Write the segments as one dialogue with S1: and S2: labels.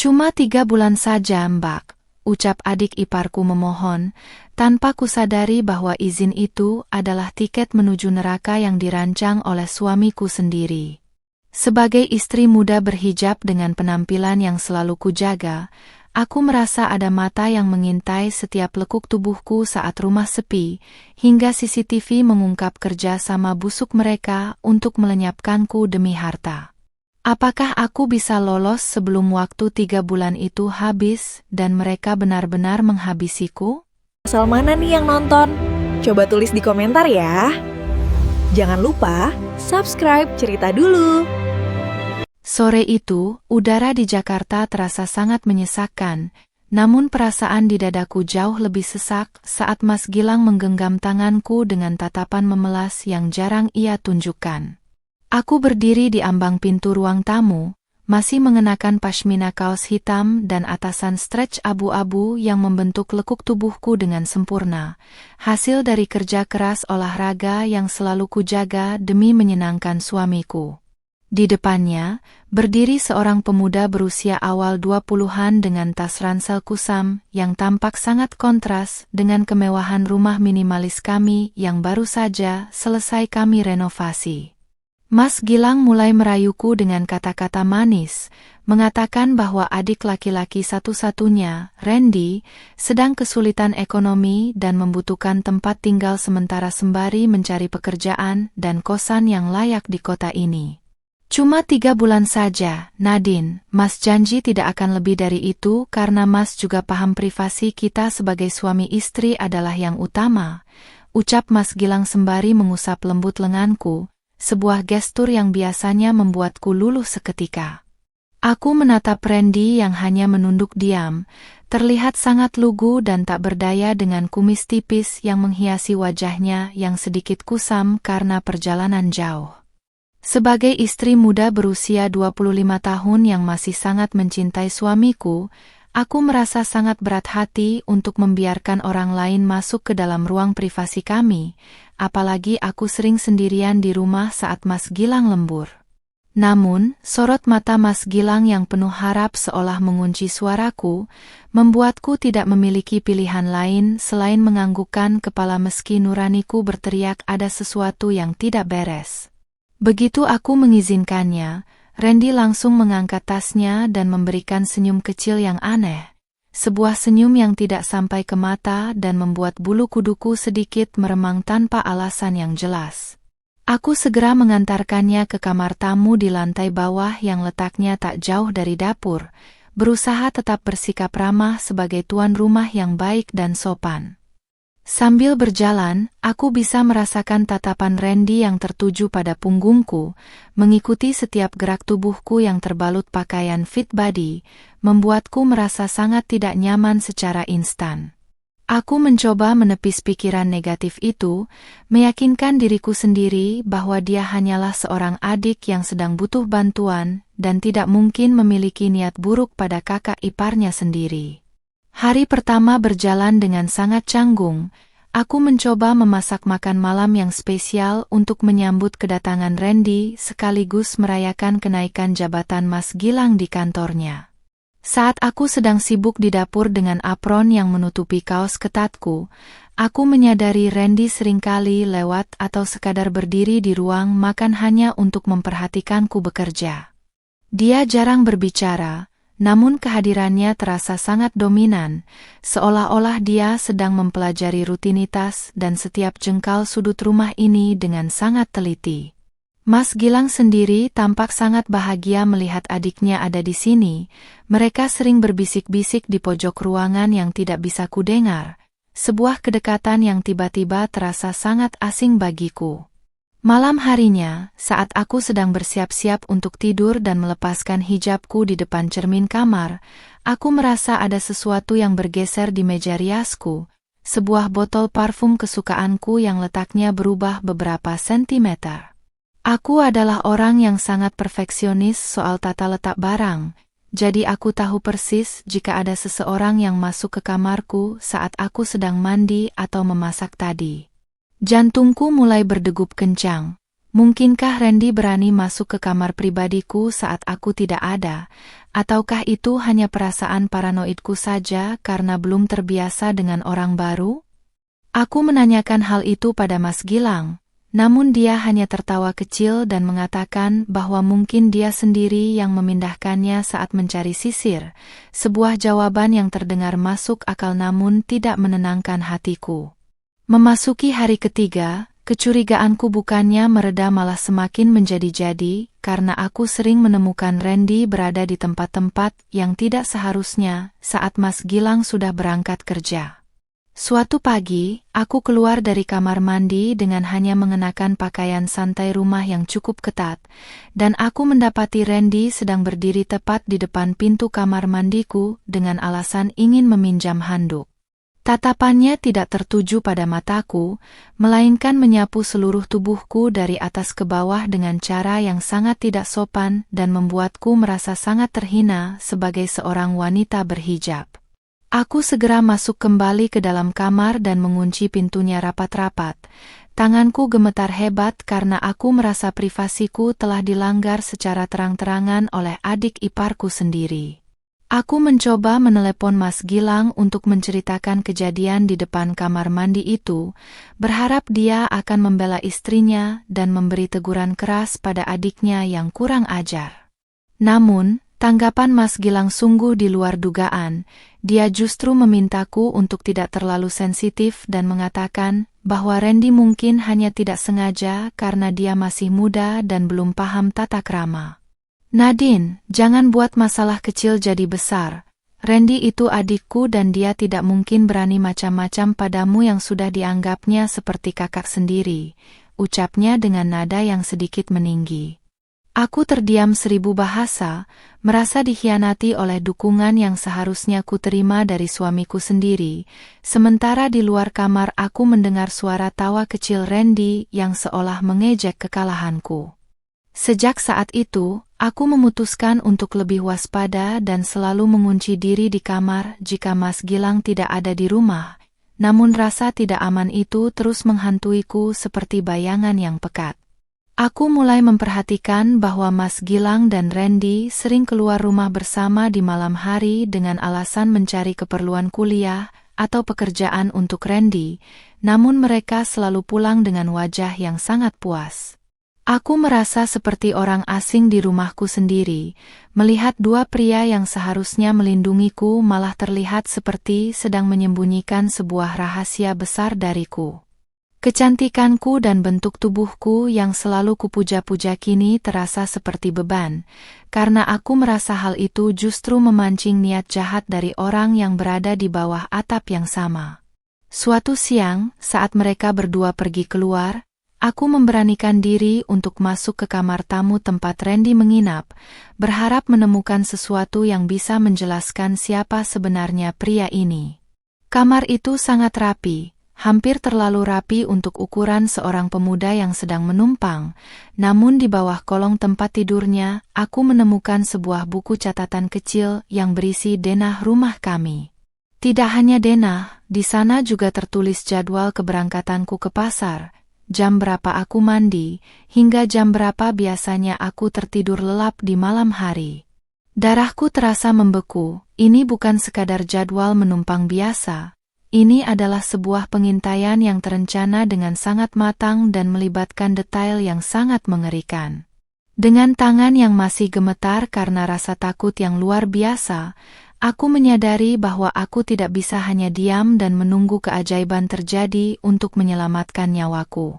S1: Cuma 3 bulan saja, Mbak, ucap adik iparku memohon, tanpa kusadari bahwa izin itu adalah tiket menuju neraka yang dirancang oleh suamiku sendiri. Sebagai istri muda berhijab dengan penampilan yang selalu kujaga, aku merasa ada mata yang mengintai setiap lekuk tubuhku saat rumah sepi, hingga CCTV mengungkap kerja sama busuk mereka untuk melenyapkanku demi harta. Apakah aku bisa lolos sebelum waktu 3 bulan itu habis dan mereka benar-benar menghabisiku?
S2: Asal mana nih yang nonton? Coba tulis di komentar ya. Jangan lupa subscribe Cerita Dulu.
S1: Sore itu, udara di Jakarta terasa sangat menyesakkan, namun perasaan di dadaku jauh lebih sesak saat Mas Gilang menggenggam tanganku dengan tatapan memelas yang jarang ia tunjukkan. Aku berdiri di ambang pintu ruang tamu, masih mengenakan pashmina kaos hitam dan atasan stretch abu-abu yang membentuk lekuk tubuhku dengan sempurna, hasil dari kerja keras olahraga yang selalu kujaga demi menyenangkan suamiku. Di depannya, berdiri seorang pemuda berusia awal 20-an dengan tas ransel kusam yang tampak sangat kontras dengan kemewahan rumah minimalis kami yang baru saja selesai kami renovasi. Mas Gilang mulai merayuku dengan kata-kata manis, mengatakan bahwa adik laki-laki satu-satunya, Randy, sedang kesulitan ekonomi dan membutuhkan tempat tinggal sementara sembari mencari pekerjaan dan kosan yang layak di kota ini. Cuma 3 bulan saja, Nadine, Mas janji tidak akan lebih dari itu karena Mas juga paham privasi kita sebagai suami istri adalah yang utama, ucap Mas Gilang sembari mengusap lembut lenganku, sebuah gestur yang biasanya membuatku luluh seketika. Aku menatap Randy yang hanya menunduk diam, terlihat sangat lugu dan tak berdaya dengan kumis tipis yang menghiasi wajahnya yang sedikit kusam karena perjalanan jauh. Sebagai istri muda berusia 25 tahun yang masih sangat mencintai suamiku, aku merasa sangat berat hati untuk membiarkan orang lain masuk ke dalam ruang privasi kami, apalagi aku sering sendirian di rumah saat Mas Gilang lembur. Namun, sorot mata Mas Gilang yang penuh harap seolah mengunci suaraku, membuatku tidak memiliki pilihan lain selain menganggukkan kepala meski nuraniku berteriak ada sesuatu yang tidak beres. Begitu aku mengizinkannya, Randy langsung mengangkat tasnya dan memberikan senyum kecil yang aneh. Sebuah senyum yang tidak sampai ke mata dan membuat bulu kuduku sedikit meremang tanpa alasan yang jelas. Aku segera mengantarkannya ke kamar tamu di lantai bawah yang letaknya tak jauh dari dapur, berusaha tetap bersikap ramah sebagai tuan rumah yang baik dan sopan. Sambil berjalan, aku bisa merasakan tatapan Randy yang tertuju pada punggungku, mengikuti setiap gerak tubuhku yang terbalut pakaian fit body, membuatku merasa sangat tidak nyaman secara instan. Aku mencoba menepis pikiran negatif itu, meyakinkan diriku sendiri bahwa dia hanyalah seorang adik yang sedang butuh bantuan dan tidak mungkin memiliki niat buruk pada kakak iparnya sendiri. Hari pertama berjalan dengan sangat canggung. Aku mencoba memasak makan malam yang spesial untuk menyambut kedatangan Randy sekaligus merayakan kenaikan jabatan Mas Gilang di kantornya. Saat aku sedang sibuk di dapur dengan apron yang menutupi kaos ketatku, aku menyadari Randy seringkali lewat atau sekadar berdiri di ruang makan hanya untuk memperhatikanku bekerja. Dia jarang berbicara, namun kehadirannya terasa sangat dominan, seolah-olah dia sedang mempelajari rutinitas dan setiap jengkal sudut rumah ini dengan sangat teliti. Mas Gilang sendiri tampak sangat bahagia melihat adiknya ada di sini. Mereka sering berbisik-bisik di pojok ruangan yang tidak bisa kudengar, sebuah kedekatan yang tiba-tiba terasa sangat asing bagiku. Malam harinya, saat aku sedang bersiap-siap untuk tidur dan melepaskan hijabku di depan cermin kamar, aku merasa ada sesuatu yang bergeser di meja riasku, sebuah botol parfum kesukaanku yang letaknya berubah beberapa sentimeter. Aku adalah orang yang sangat perfeksionis soal tata letak barang, jadi aku tahu persis jika ada seseorang yang masuk ke kamarku saat aku sedang mandi atau memasak tadi. Jantungku mulai berdegup kencang. Mungkinkah Randy berani masuk ke kamar pribadiku saat aku tidak ada, ataukah itu hanya perasaan paranoidku saja karena belum terbiasa dengan orang baru? Aku menanyakan hal itu pada Mas Gilang, namun dia hanya tertawa kecil dan mengatakan bahwa mungkin dia sendiri yang memindahkannya saat mencari sisir, sebuah jawaban yang terdengar masuk akal namun tidak menenangkan hatiku. Memasuki hari ketiga, kecurigaanku bukannya mereda malah semakin menjadi-jadi, karena aku sering menemukan Randy berada di tempat-tempat yang tidak seharusnya saat Mas Gilang sudah berangkat kerja. Suatu pagi, aku keluar dari kamar mandi dengan hanya mengenakan pakaian santai rumah yang cukup ketat, dan aku mendapati Randy sedang berdiri tepat di depan pintu kamar mandiku dengan alasan ingin meminjam handuk. Tatapannya tidak tertuju pada mataku, melainkan menyapu seluruh tubuhku dari atas ke bawah dengan cara yang sangat tidak sopan dan membuatku merasa sangat terhina sebagai seorang wanita berhijab. Aku segera masuk kembali ke dalam kamar dan mengunci pintunya rapat-rapat. Tanganku gemetar hebat karena aku merasa privasiku telah dilanggar secara terang-terangan oleh adik iparku sendiri. Aku mencoba menelepon Mas Gilang untuk menceritakan kejadian di depan kamar mandi itu, berharap dia akan membela istrinya dan memberi teguran keras pada adiknya yang kurang ajar. Namun, tanggapan Mas Gilang sungguh di luar dugaan. Dia justru memintaku untuk tidak terlalu sensitif dan mengatakan bahwa Randy mungkin hanya tidak sengaja karena dia masih muda dan belum paham tata krama. Nadine, jangan buat masalah kecil jadi besar. Randy itu adikku dan dia tidak mungkin berani macam-macam padamu yang sudah dianggapnya seperti kakak sendiri, ucapnya dengan nada yang sedikit meninggi. Aku terdiam 1000 bahasa, merasa dikhianati oleh dukungan yang seharusnya ku terima dari suamiku sendiri, sementara di luar kamar aku mendengar suara tawa kecil Randy yang seolah mengejek kekalahanku. Sejak saat itu, aku memutuskan untuk lebih waspada dan selalu mengunci diri di kamar jika Mas Gilang tidak ada di rumah, namun rasa tidak aman itu terus menghantuiku seperti bayangan yang pekat. Aku mulai memperhatikan bahwa Mas Gilang dan Randy sering keluar rumah bersama di malam hari dengan alasan mencari keperluan kuliah atau pekerjaan untuk Randy, namun mereka selalu pulang dengan wajah yang sangat puas. Aku merasa seperti orang asing di rumahku sendiri, melihat dua pria yang seharusnya melindungiku malah terlihat seperti sedang menyembunyikan sebuah rahasia besar dariku. Kecantikanku dan bentuk tubuhku yang selalu kupuja-puja kini terasa seperti beban, karena aku merasa hal itu justru memancing niat jahat dari orang yang berada di bawah atap yang sama. Suatu siang, saat mereka berdua pergi keluar, aku memberanikan diri untuk masuk ke kamar tamu tempat Randy menginap, berharap menemukan sesuatu yang bisa menjelaskan siapa sebenarnya pria ini. Kamar itu sangat rapi, hampir terlalu rapi untuk ukuran seorang pemuda yang sedang menumpang, namun di bawah kolong tempat tidurnya, aku menemukan sebuah buku catatan kecil yang berisi denah rumah kami. Tidak hanya denah, di sana juga tertulis jadwal keberangkatanku ke pasar, jam berapa aku mandi, hingga jam berapa biasanya aku tertidur lelap di malam hari. Darahku terasa membeku, ini bukan sekadar jadwal menumpang biasa. Ini adalah sebuah pengintaian yang terencana dengan sangat matang dan melibatkan detail yang sangat mengerikan. Dengan tangan yang masih gemetar karena rasa takut yang luar biasa, aku menyadari bahwa aku tidak bisa hanya diam dan menunggu keajaiban terjadi untuk menyelamatkan nyawaku.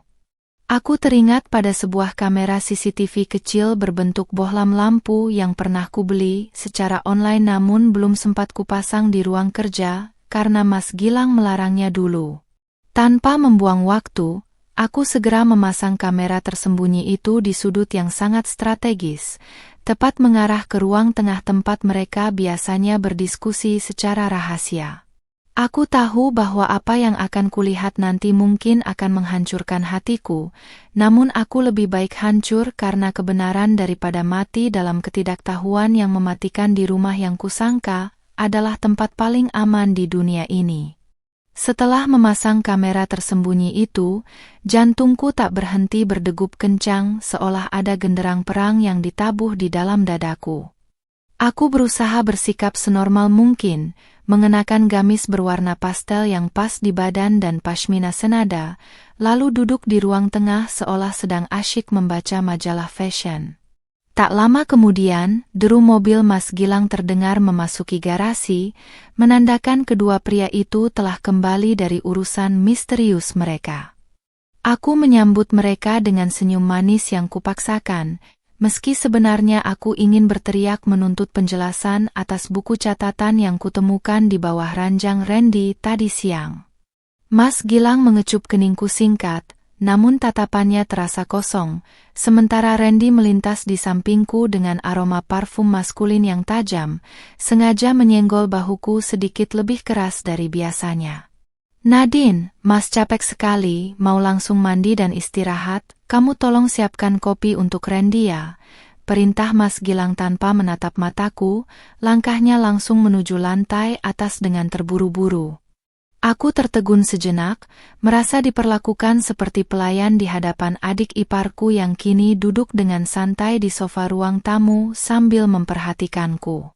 S1: Aku teringat pada sebuah kamera CCTV kecil berbentuk bohlam lampu yang pernah kubeli secara online namun belum sempat kupasang di ruang kerja, karena Mas Gilang melarangnya dulu. Tanpa membuang waktu, aku segera memasang kamera tersembunyi itu di sudut yang sangat strategis, tepat mengarah ke ruang tengah tempat mereka biasanya berdiskusi secara rahasia. Aku tahu bahwa apa yang akan kulihat nanti mungkin akan menghancurkan hatiku, namun aku lebih baik hancur karena kebenaran daripada mati dalam ketidaktahuan yang mematikan di rumah yang kusangka adalah tempat paling aman di dunia ini. Setelah memasang kamera tersembunyi itu, jantungku tak berhenti berdegup kencang seolah ada genderang perang yang ditabuh di dalam dadaku. Aku berusaha bersikap senormal mungkin, mengenakan gamis berwarna pastel yang pas di badan dan pashmina senada, lalu duduk di ruang tengah seolah sedang asyik membaca majalah fashion. Tak lama kemudian, deru mobil Mas Gilang terdengar memasuki garasi, menandakan kedua pria itu telah kembali dari urusan misterius mereka. Aku menyambut mereka dengan senyum manis yang kupaksakan, meski sebenarnya aku ingin berteriak menuntut penjelasan atas buku catatan yang kutemukan di bawah ranjang Randy tadi siang. Mas Gilang mengecup keningku singkat, namun tatapannya terasa kosong, sementara Randy melintas di sampingku dengan aroma parfum maskulin yang tajam, sengaja menyenggol bahuku sedikit lebih keras dari biasanya. "Nadine, Mas capek sekali, mau langsung mandi dan istirahat, kamu tolong siapkan kopi untuk Randy ya," perintah Mas Gilang tanpa menatap mataku, langkahnya langsung menuju lantai atas dengan terburu-buru. Aku tertegun sejenak, merasa diperlakukan seperti pelayan di hadapan adik iparku yang kini duduk dengan santai di sofa ruang tamu sambil memperhatikanku.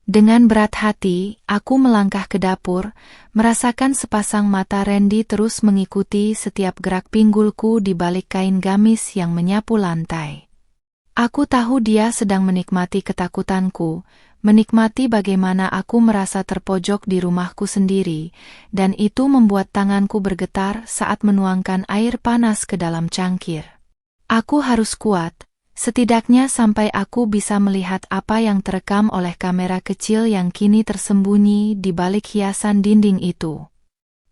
S1: Dengan berat hati, aku melangkah ke dapur, merasakan sepasang mata Randy terus mengikuti setiap gerak pinggulku di balik kain gamis yang menyapu lantai. Aku tahu dia sedang menikmati ketakutanku, menikmati bagaimana aku merasa terpojok di rumahku sendiri, dan itu membuat tanganku bergetar saat menuangkan air panas ke dalam cangkir. Aku harus kuat, setidaknya sampai aku bisa melihat apa yang terekam oleh kamera kecil yang kini tersembunyi di balik hiasan dinding itu.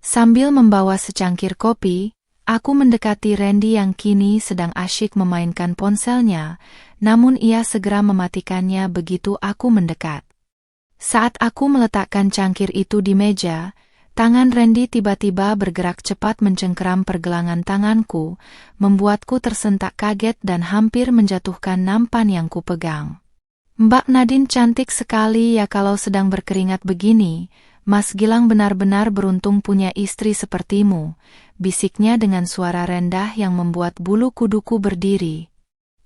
S1: Sambil membawa secangkir kopi, aku mendekati Randy yang kini sedang asyik memainkan ponselnya, namun ia segera mematikannya begitu aku mendekat. Saat aku meletakkan cangkir itu di meja, tangan Randy tiba-tiba bergerak cepat mencengkeram pergelangan tanganku, membuatku tersentak kaget dan hampir menjatuhkan nampan yang kupegang. "Mbak Nadine cantik sekali ya kalau sedang berkeringat begini. Mas Gilang benar-benar beruntung punya istri sepertimu," bisiknya dengan suara rendah yang membuat bulu kuduku berdiri.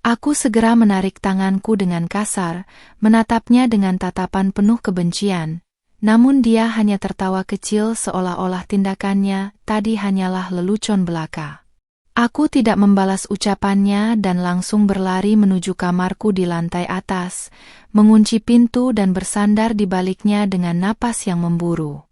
S1: Aku segera menarik tanganku dengan kasar, menatapnya dengan tatapan penuh kebencian, namun dia hanya tertawa kecil seolah-olah tindakannya tadi hanyalah lelucon belaka. Aku tidak membalas ucapannya dan langsung berlari menuju kamarku di lantai atas, mengunci pintu dan bersandar di baliknya dengan napas yang memburu.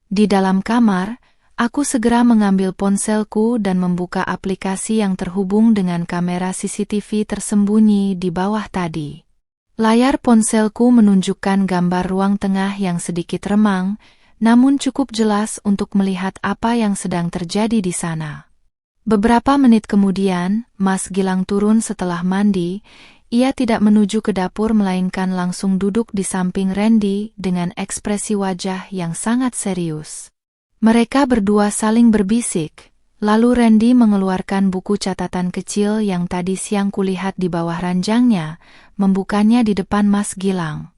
S1: Di dalam kamar, aku segera mengambil ponselku dan membuka aplikasi yang terhubung dengan kamera CCTV tersembunyi di bawah tadi. Layar ponselku menunjukkan gambar ruang tengah yang sedikit remang, namun cukup jelas untuk melihat apa yang sedang terjadi di sana. Beberapa menit kemudian, Mas Gilang turun setelah mandi. Ia tidak menuju ke dapur melainkan langsung duduk di samping Randy dengan ekspresi wajah yang sangat serius. Mereka berdua saling berbisik, lalu Randy mengeluarkan buku catatan kecil yang tadi siang kulihat di bawah ranjangnya, membukanya di depan Mas Gilang.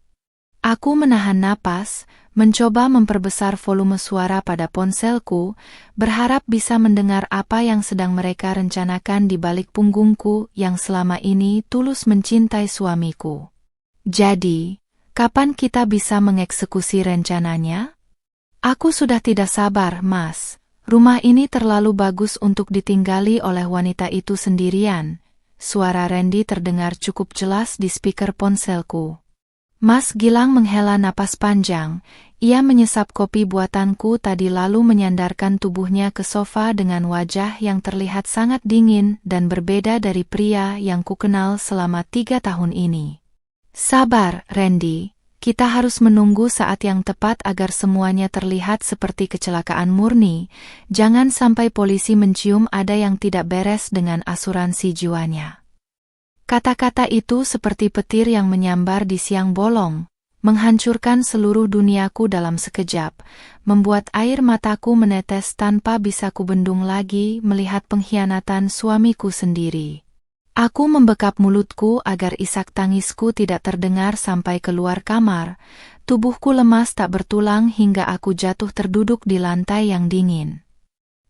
S1: Aku menahan napas, mencoba memperbesar volume suara pada ponselku, berharap bisa mendengar apa yang sedang mereka rencanakan di balik punggungku yang selama ini tulus mencintai suamiku. "Jadi, kapan kita bisa mengeksekusi rencananya?" "Aku sudah tidak sabar, Mas. Rumah ini terlalu bagus untuk ditinggali oleh wanita itu sendirian." Suara Randy terdengar cukup jelas di speaker ponselku. Mas Gilang menghela napas panjang. Ia menyesap kopi buatanku tadi lalu menyandarkan tubuhnya ke sofa dengan wajah yang terlihat sangat dingin dan berbeda dari pria yang kukenal selama 3 tahun ini. "Sabar, Randy. Kita harus menunggu saat yang tepat agar semuanya terlihat seperti kecelakaan murni. Jangan sampai polisi mencium ada yang tidak beres dengan asuransi jiwanya." Kata-kata itu seperti petir yang menyambar di siang bolong, menghancurkan seluruh duniaku dalam sekejap, membuat air mataku menetes tanpa bisa kubendung lagi melihat pengkhianatan suamiku sendiri. Aku membekap mulutku agar isak tangisku tidak terdengar sampai keluar kamar. Tubuhku lemas tak bertulang hingga aku jatuh terduduk di lantai yang dingin.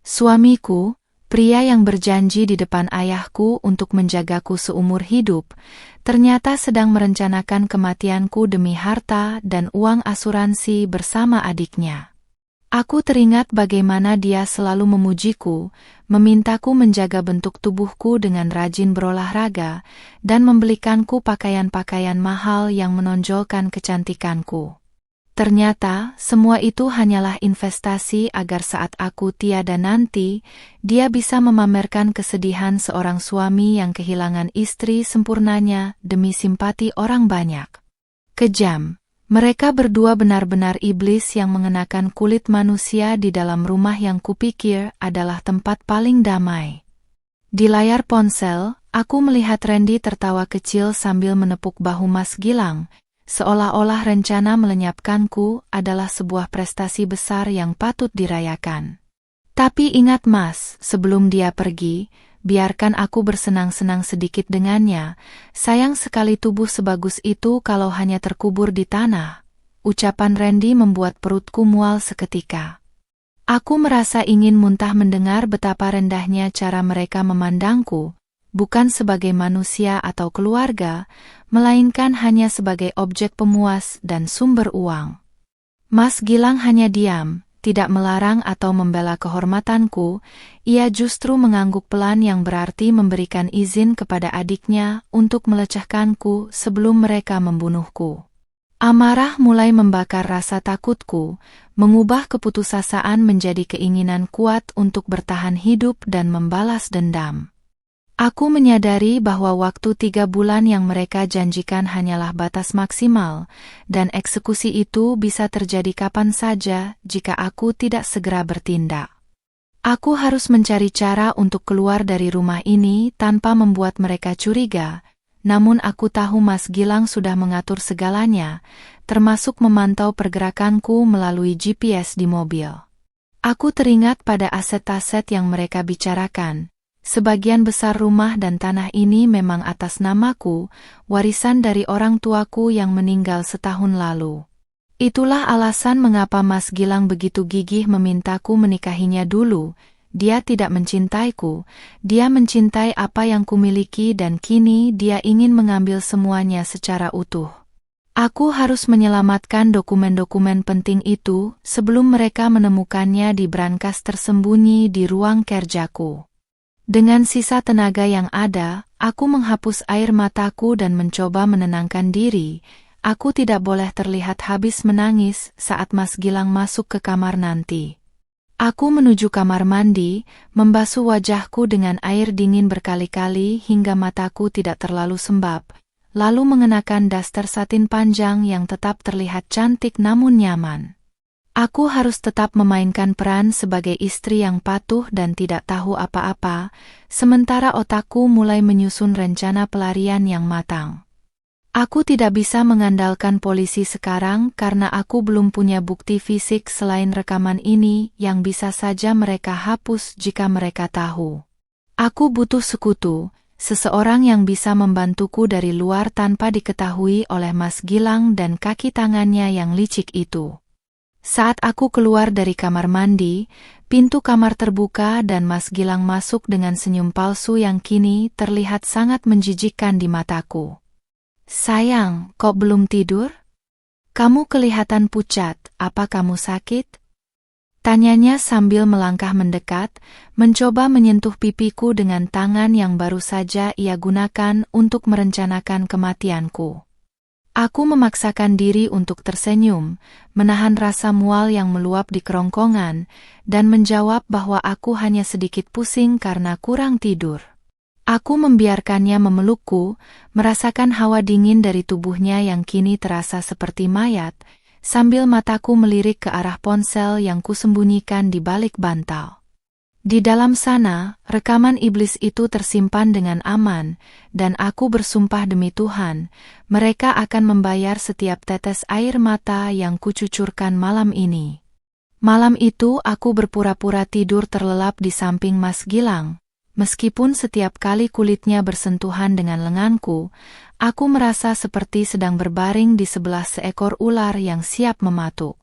S1: Suamiku, pria yang berjanji di depan ayahku untuk menjagaku seumur hidup, ternyata sedang merencanakan kematianku demi harta dan uang asuransi bersama adiknya. Aku teringat bagaimana dia selalu memujiku, memintaku menjaga bentuk tubuhku dengan rajin berolahraga, dan membelikanku pakaian-pakaian mahal yang menonjolkan kecantikanku. Ternyata, semua itu hanyalah investasi agar saat aku tiada nanti, dia bisa memamerkan kesedihan seorang suami yang kehilangan istri sempurnanya demi simpati orang banyak. Kejam. Mereka berdua benar-benar iblis yang mengenakan kulit manusia di dalam rumah yang kupikir adalah tempat paling damai. Di layar ponsel, aku melihat Randy tertawa kecil sambil menepuk bahu Mas Gilang, seolah-olah rencana melenyapkanku adalah sebuah prestasi besar yang patut dirayakan. Tapi ingat Mas, sebelum dia pergi, biarkan aku bersenang-senang sedikit dengannya. Sayang sekali tubuh sebagus itu kalau hanya terkubur di tanah. Ucapan Randy membuat perutku mual seketika. Aku merasa ingin muntah mendengar betapa rendahnya cara mereka memandangku, bukan sebagai manusia atau keluarga, melainkan hanya sebagai objek pemuas dan sumber uang. Mas Gilang hanya diam. Tidak melarang atau membela kehormatanku, ia justru mengangguk pelan yang berarti memberikan izin kepada adiknya untuk melecehkanku sebelum mereka membunuhku. Amarah mulai membakar rasa takutku, mengubah keputusasaan menjadi keinginan kuat untuk bertahan hidup dan membalas dendam. Aku menyadari bahwa waktu 3 bulan yang mereka janjikan hanyalah batas maksimal, dan eksekusi itu bisa terjadi kapan saja jika aku tidak segera bertindak. Aku harus mencari cara untuk keluar dari rumah ini tanpa membuat mereka curiga, namun aku tahu Mas Gilang sudah mengatur segalanya, termasuk memantau pergerakanku melalui GPS di mobil. Aku teringat pada aset-aset yang mereka bicarakan. Sebagian besar rumah dan tanah ini memang atas namaku, warisan dari orang tuaku yang meninggal setahun lalu. Itulah alasan mengapa Mas Gilang begitu gigih memintaku menikahinya dulu. Dia tidak mencintaiku, dia mencintai apa yang kumiliki dan kini dia ingin mengambil semuanya secara utuh. Aku harus menyelamatkan dokumen-dokumen penting itu sebelum mereka menemukannya di brankas tersembunyi di ruang kerjaku. Dengan sisa tenaga yang ada, aku menghapus air mataku dan mencoba menenangkan diri. Aku tidak boleh terlihat habis menangis saat Mas Gilang masuk ke kamar nanti. Aku menuju kamar mandi, membasuh wajahku dengan air dingin berkali-kali hingga mataku tidak terlalu sembab, lalu mengenakan daster satin panjang yang tetap terlihat cantik namun nyaman. Aku harus tetap memainkan peran sebagai istri yang patuh dan tidak tahu apa-apa, sementara otakku mulai menyusun rencana pelarian yang matang. Aku tidak bisa mengandalkan polisi sekarang karena aku belum punya bukti fisik selain rekaman ini yang bisa saja mereka hapus jika mereka tahu. Aku butuh sekutu, seseorang yang bisa membantuku dari luar tanpa diketahui oleh Mas Gilang dan kaki tangannya yang licik itu. Saat aku keluar dari kamar mandi, pintu kamar terbuka dan Mas Gilang masuk dengan senyum palsu yang kini terlihat sangat menjijikkan di mataku. Sayang, kok belum tidur? Kamu kelihatan pucat, apa kamu sakit? Tanyanya sambil melangkah mendekat, mencoba menyentuh pipiku dengan tangan yang baru saja ia gunakan untuk merencanakan kematianku. Aku memaksakan diri untuk tersenyum, menahan rasa mual yang meluap di kerongkongan, dan menjawab bahwa aku hanya sedikit pusing karena kurang tidur. Aku membiarkannya memelukku, merasakan hawa dingin dari tubuhnya yang kini terasa seperti mayat, sambil mataku melirik ke arah ponsel yang kusembunyikan di balik bantal. Di dalam sana, rekaman iblis itu tersimpan dengan aman, dan aku bersumpah demi Tuhan, mereka akan membayar setiap tetes air mata yang kucucurkan malam ini. Malam itu aku berpura-pura tidur terlelap di samping Mas Gilang, Meskipun setiap kali kulitnya bersentuhan dengan lenganku, aku merasa seperti sedang berbaring di sebelah seekor ular yang siap mematuk.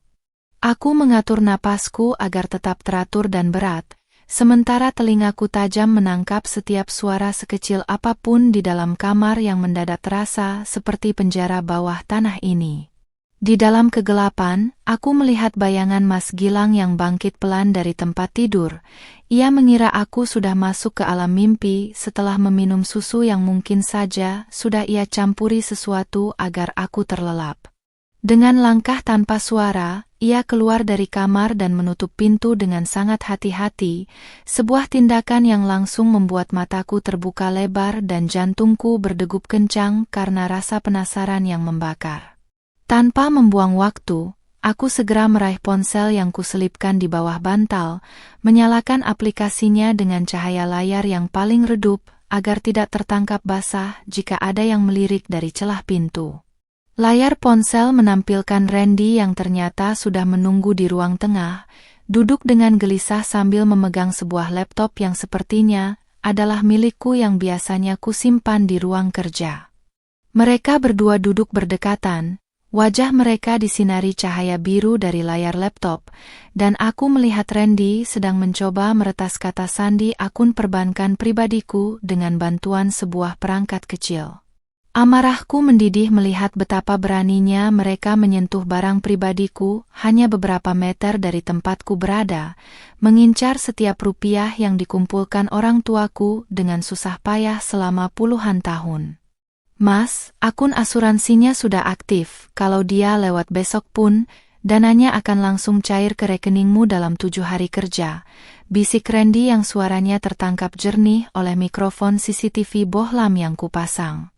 S1: Aku mengatur napasku agar tetap teratur dan berat, sementara telingaku tajam menangkap setiap suara sekecil apapun di dalam kamar yang mendadak terasa seperti penjara bawah tanah ini. Di dalam kegelapan, aku melihat bayangan Mas Gilang yang bangkit pelan dari tempat tidur. Ia mengira aku sudah masuk ke alam mimpi setelah meminum susu yang mungkin saja sudah ia campuri sesuatu agar aku terlelap. Dengan langkah tanpa suara, ia keluar dari kamar dan menutup pintu dengan sangat hati-hati, sebuah tindakan yang langsung membuat mataku terbuka lebar dan jantungku berdegup kencang karena rasa penasaran yang membakar. Tanpa membuang waktu, aku segera meraih ponsel yang kuselipkan di bawah bantal, menyalakan aplikasinya dengan cahaya layar yang paling redup agar tidak tertangkap basah jika ada yang melirik dari celah pintu. Layar ponsel menampilkan Randy yang ternyata sudah menunggu di ruang tengah, duduk dengan gelisah sambil memegang sebuah laptop yang sepertinya adalah milikku yang biasanya kusimpan di ruang kerja. Mereka berdua duduk berdekatan. Wajah mereka disinari cahaya biru dari layar laptop, dan aku melihat Randy sedang mencoba meretas kata sandi akun perbankan pribadiku dengan bantuan sebuah perangkat kecil. Amarahku mendidih melihat betapa beraninya mereka menyentuh barang pribadiku hanya beberapa meter dari tempatku berada, mengincar setiap rupiah yang dikumpulkan orang tuaku dengan susah payah selama puluhan tahun. Mas, akun asuransinya sudah aktif, kalau dia lewat besok pun, dananya akan langsung cair ke rekeningmu dalam 7 hari kerja, bisik Randy yang suaranya tertangkap jernih oleh mikrofon CCTV bohlam yang kupasang.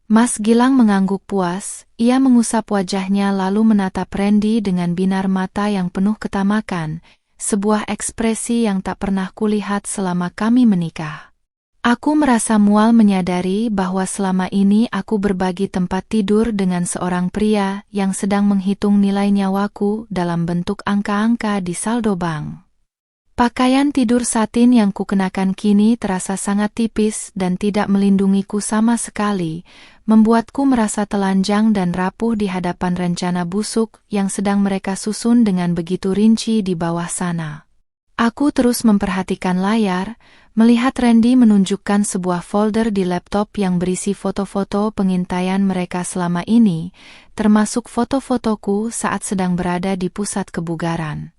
S1: Mas Gilang mengangguk puas, ia mengusap wajahnya lalu menatap Randy dengan binar mata yang penuh ketamakan, sebuah ekspresi yang tak pernah kulihat selama kami menikah. Aku merasa mual menyadari bahwa selama ini aku berbagi tempat tidur dengan seorang pria yang sedang menghitung nilai nyawaku dalam bentuk angka-angka di saldo bank. Pakaian tidur satin yang kukenakan kini terasa sangat tipis dan tidak melindungiku sama sekali, membuatku merasa telanjang dan rapuh di hadapan rencana busuk yang sedang mereka susun dengan begitu rinci di bawah sana. Aku terus memperhatikan layar, melihat Randy menunjukkan sebuah folder di laptop yang berisi foto-foto pengintaian mereka selama ini, termasuk foto-fotoku saat sedang berada di pusat kebugaran.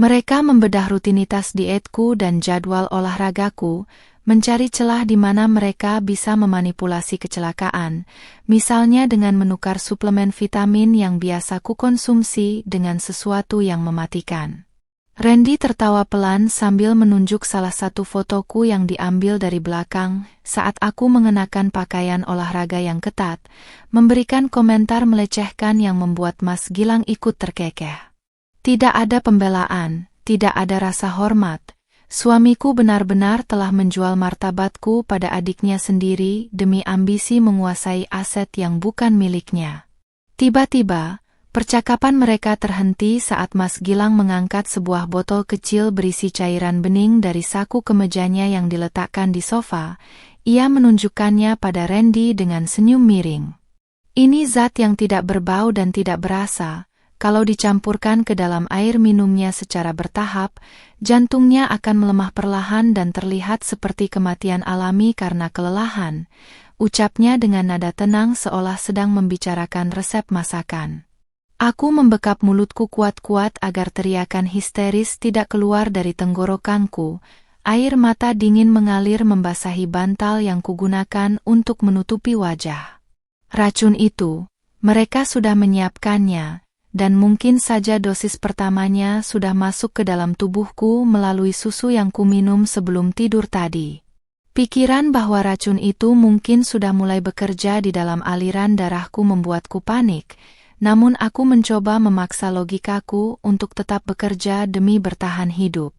S1: Mereka membedah rutinitas dietku dan jadwal olahragaku, mencari celah di mana mereka bisa memanipulasi kecelakaan, misalnya dengan menukar suplemen vitamin yang biasa kukonsumsi dengan sesuatu yang mematikan. Randy tertawa pelan sambil menunjuk salah satu fotoku yang diambil dari belakang saat aku mengenakan pakaian olahraga yang ketat, memberikan komentar melecehkan yang membuat Mas Gilang ikut terkekeh. Tidak ada pembelaan, tidak ada rasa hormat. Suamiku benar-benar telah menjual martabatku pada adiknya sendiri demi ambisi menguasai aset yang bukan miliknya. Tiba-tiba, percakapan mereka terhenti saat Mas Gilang mengangkat sebuah botol kecil berisi cairan bening dari saku kemejanya yang diletakkan di sofa. Ia menunjukkannya pada Randy dengan senyum miring. Ini zat yang tidak berbau dan tidak berasa. Kalau dicampurkan ke dalam air minumnya secara bertahap, jantungnya akan melemah perlahan dan terlihat seperti kematian alami karena kelelahan. Ucapnya dengan nada tenang seolah sedang membicarakan resep masakan. Aku membekap mulutku kuat-kuat agar teriakan histeris tidak keluar dari tenggorokanku. Air mata dingin mengalir membasahi bantal yang kugunakan untuk menutupi wajah. Racun itu, mereka sudah menyiapkannya, dan mungkin saja dosis pertamanya sudah masuk ke dalam tubuhku melalui susu yang kuminum sebelum tidur tadi. Pikiran bahwa racun itu mungkin sudah mulai bekerja di dalam aliran darahku membuatku panik. Namun aku mencoba memaksa logikaku untuk tetap bekerja demi bertahan hidup.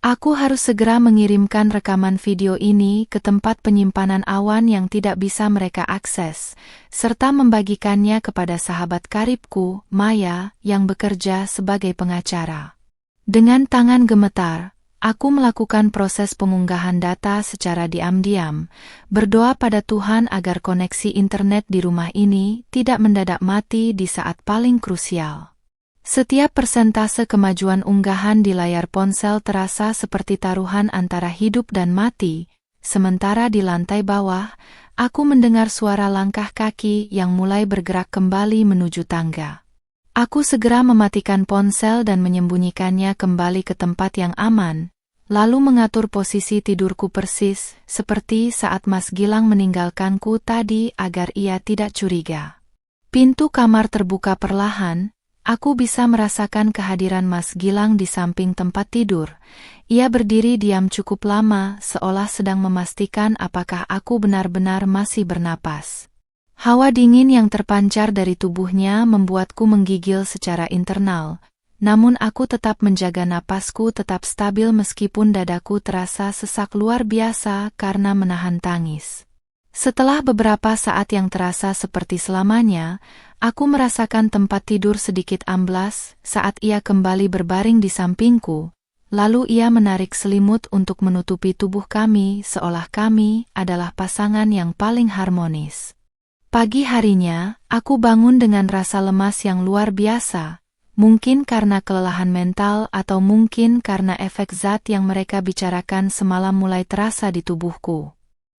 S1: Aku harus segera mengirimkan rekaman video ini ke tempat penyimpanan awan yang tidak bisa mereka akses, serta membagikannya kepada sahabat karibku, Maya, yang bekerja sebagai pengacara. Dengan tangan gemetar, Aku melakukan proses pengunggahan data secara diam-diam, berdoa pada Tuhan agar koneksi internet di rumah ini tidak mendadak mati di saat paling krusial. Setiap persentase kemajuan unggahan di layar ponsel terasa seperti taruhan antara hidup dan mati, sementara di lantai bawah, aku mendengar suara langkah kaki yang mulai bergerak kembali menuju tangga. Aku segera mematikan ponsel dan menyembunyikannya kembali ke tempat yang aman, lalu mengatur posisi tidurku persis, seperti saat Mas Gilang meninggalkanku tadi agar ia tidak curiga. Pintu kamar terbuka perlahan, aku bisa merasakan kehadiran Mas Gilang di samping tempat tidur. Ia berdiri diam cukup lama, seolah sedang memastikan apakah aku benar-benar masih bernapas. Hawa dingin yang terpancar dari tubuhnya membuatku menggigil secara internal, namun aku tetap menjaga napasku tetap stabil meskipun dadaku terasa sesak luar biasa karena menahan tangis. Setelah beberapa saat yang terasa seperti selamanya, aku merasakan tempat tidur sedikit amblas saat ia kembali berbaring di sampingku, lalu ia menarik selimut untuk menutupi tubuh kami seolah kami adalah pasangan yang paling harmonis. Pagi harinya, aku bangun dengan rasa lemas yang luar biasa, mungkin karena kelelahan mental atau mungkin karena efek zat yang mereka bicarakan semalam mulai terasa di tubuhku.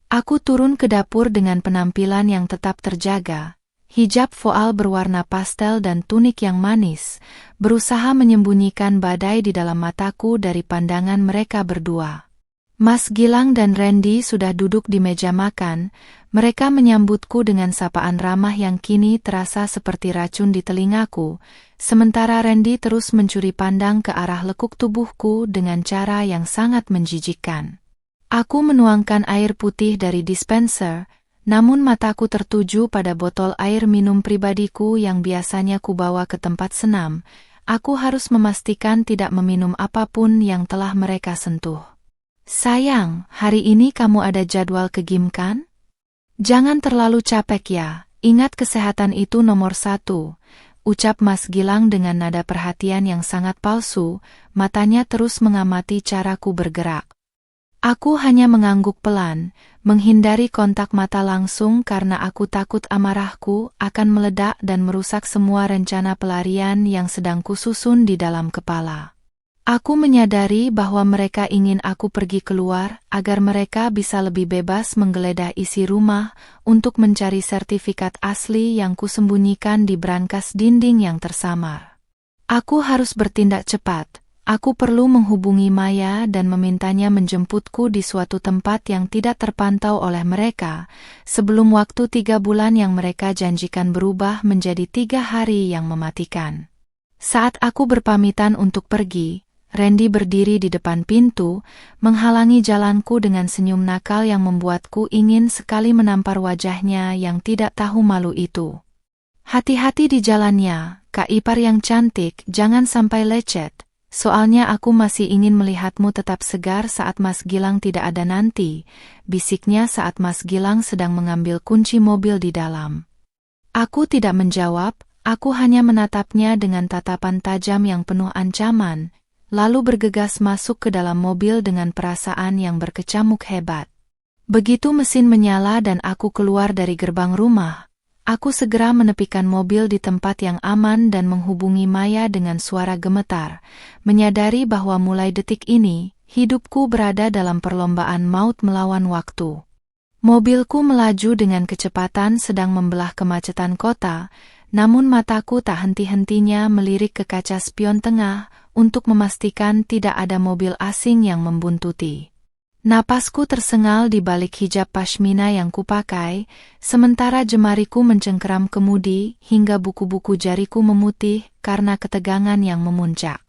S1: Aku turun ke dapur dengan penampilan yang tetap terjaga, hijab voal berwarna pastel dan tunik yang manis, berusaha menyembunyikan badai di dalam mataku dari pandangan mereka berdua. Mas Gilang dan Randy sudah duduk di meja makan. Mereka menyambutku dengan sapaan ramah yang kini terasa seperti racun di telingaku, sementara Randy terus mencuri pandang ke arah lekuk tubuhku dengan cara yang sangat menjijikkan. Aku menuangkan air putih dari dispenser, namun mataku tertuju pada botol air minum pribadiku yang biasanya kubawa ke tempat senam. Aku harus memastikan tidak meminum apapun yang telah mereka sentuh. Sayang, hari ini kamu ada jadwal ke gym kan? Jangan terlalu capek ya, ingat kesehatan itu nomor 1, ucap Mas Gilang dengan nada perhatian yang sangat palsu, matanya terus mengamati caraku bergerak. Aku hanya mengangguk pelan, menghindari kontak mata langsung karena aku takut amarahku akan meledak dan merusak semua rencana pelarian yang sedang kususun di dalam kepala. Aku menyadari bahwa mereka ingin aku pergi keluar agar mereka bisa lebih bebas menggeledah isi rumah untuk mencari sertifikat asli yang kusembunyikan di brankas dinding yang tersamar. Aku harus bertindak cepat. Aku perlu menghubungi Maya dan memintanya menjemputku di suatu tempat yang tidak terpantau oleh mereka, sebelum waktu 3 bulan yang mereka janjikan berubah menjadi 3 hari yang mematikan. Saat aku berpamitan untuk pergi, Randy berdiri di depan pintu, menghalangi jalanku dengan senyum nakal yang membuatku ingin sekali menampar wajahnya yang tidak tahu malu itu. Hati-hati di jalannya, Kak Ipar yang cantik, jangan sampai lecet, soalnya aku masih ingin melihatmu tetap segar saat Mas Gilang tidak ada nanti, bisiknya saat Mas Gilang sedang mengambil kunci mobil di dalam. Aku tidak menjawab, aku hanya menatapnya dengan tatapan tajam yang penuh ancaman, lalu bergegas masuk ke dalam mobil dengan perasaan yang berkecamuk hebat. Begitu mesin menyala dan aku keluar dari gerbang rumah, aku segera menepikan mobil di tempat yang aman dan menghubungi Maya dengan suara gemetar, menyadari bahwa mulai detik ini, hidupku berada dalam perlombaan maut melawan waktu. Mobilku melaju dengan kecepatan sedang membelah kemacetan kota, namun mataku tak henti-hentinya melirik ke kaca spion tengah, untuk memastikan tidak ada mobil asing yang membuntuti. Napasku tersengal di balik hijab pashmina yang kupakai, sementara jemariku mencengkeram kemudi hingga buku-buku jariku memutih karena ketegangan yang memuncak.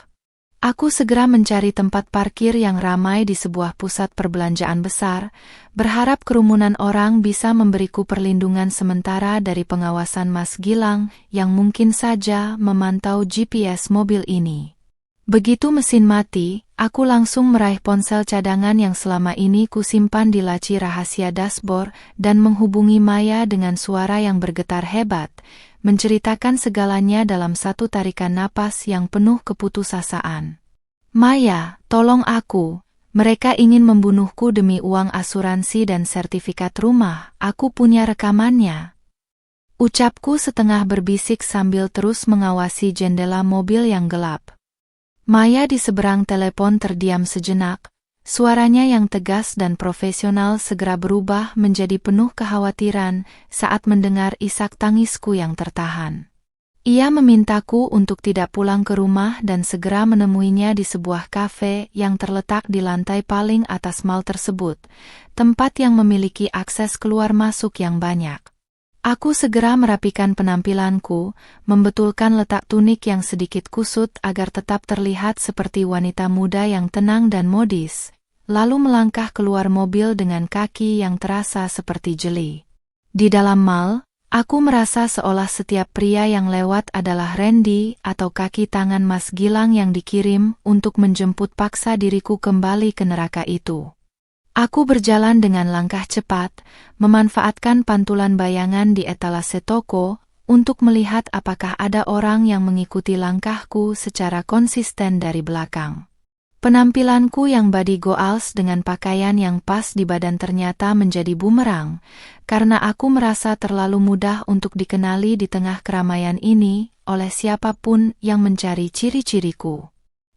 S1: Aku segera mencari tempat parkir yang ramai di sebuah pusat perbelanjaan besar, berharap kerumunan orang bisa memberiku perlindungan sementara dari pengawasan Mas Gilang yang mungkin saja memantau GPS mobil ini. Begitu mesin mati, aku langsung meraih ponsel cadangan yang selama ini kusimpan di laci rahasia dashboard dan menghubungi Maya dengan suara yang bergetar hebat, menceritakan segalanya dalam satu tarikan napas yang penuh keputusasaan. Maya, tolong aku, Mereka ingin membunuhku demi uang asuransi dan sertifikat rumah. Aku punya rekamannya. Ucapku setengah berbisik sambil terus mengawasi jendela mobil yang gelap. Maya di seberang telepon terdiam sejenak. Suaranya yang tegas dan profesional segera berubah menjadi penuh kekhawatiran saat mendengar isak tangisku yang tertahan. Ia memintaku untuk tidak pulang ke rumah dan segera menemuinya di sebuah kafe yang terletak di lantai paling atas mall tersebut, tempat yang memiliki akses keluar masuk yang banyak. Aku segera merapikan penampilanku, membetulkan letak tunik yang sedikit kusut agar tetap terlihat seperti wanita muda yang tenang dan modis, lalu melangkah keluar mobil dengan kaki yang terasa seperti jeli. Di dalam mall, aku merasa seolah setiap pria yang lewat adalah Randy atau kaki tangan Mas Gilang yang dikirim untuk menjemput paksa diriku kembali ke neraka itu. Aku berjalan dengan langkah cepat, memanfaatkan pantulan bayangan di etalase toko untuk melihat apakah ada orang yang mengikuti langkahku secara konsisten dari belakang. Penampilanku yang body goals dengan pakaian yang pas di badan ternyata menjadi bumerang, karena aku merasa terlalu mudah untuk dikenali di tengah keramaian ini oleh siapapun yang mencari ciri-ciriku.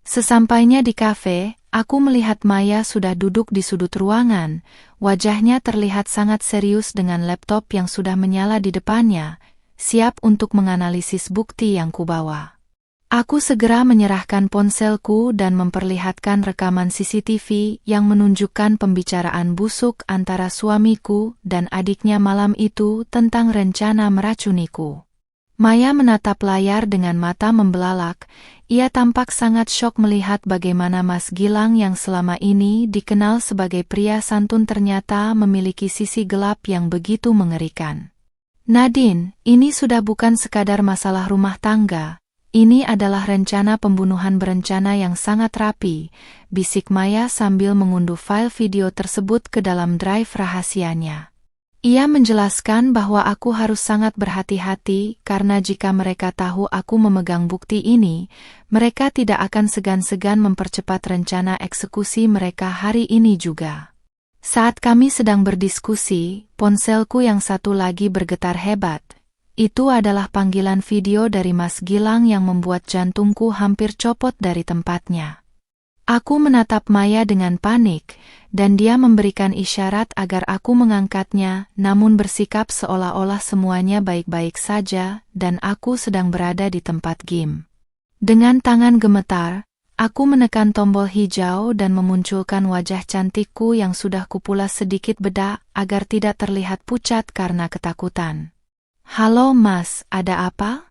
S1: Sesampainya di kafe, aku melihat Maya sudah duduk di sudut ruangan. Wajahnya terlihat sangat serius dengan laptop yang sudah menyala di depannya, siap untuk menganalisis bukti yang kubawa. Aku segera menyerahkan ponselku dan memperlihatkan rekaman CCTV yang menunjukkan pembicaraan busuk antara suamiku dan adiknya malam itu tentang rencana meracuniku. Maya menatap layar dengan mata membelalak. Ia tampak sangat syok melihat bagaimana Mas Gilang yang selama ini dikenal sebagai pria santun ternyata memiliki sisi gelap yang begitu mengerikan. Nadine, ini sudah bukan sekadar masalah rumah tangga. Ini adalah rencana pembunuhan berencana yang sangat rapi, bisik Maya sambil mengunduh file video tersebut ke dalam drive rahasianya. Ia menjelaskan bahwa aku harus sangat berhati-hati karena jika mereka tahu aku memegang bukti ini, mereka tidak akan segan-segan mempercepat rencana eksekusi mereka hari ini juga. Saat kami sedang berdiskusi, ponselku yang satu lagi bergetar hebat. Itu adalah panggilan video dari Mas Gilang yang membuat jantungku hampir copot dari tempatnya. Aku menatap Maya dengan panik, dan dia memberikan isyarat agar aku mengangkatnya, namun bersikap seolah-olah semuanya baik-baik saja dan aku sedang berada di tempat game. Dengan tangan gemetar, aku menekan tombol hijau dan memunculkan wajah cantikku yang sudah kupulas sedikit bedak agar tidak terlihat pucat karena ketakutan. "Halo Mas, ada apa?"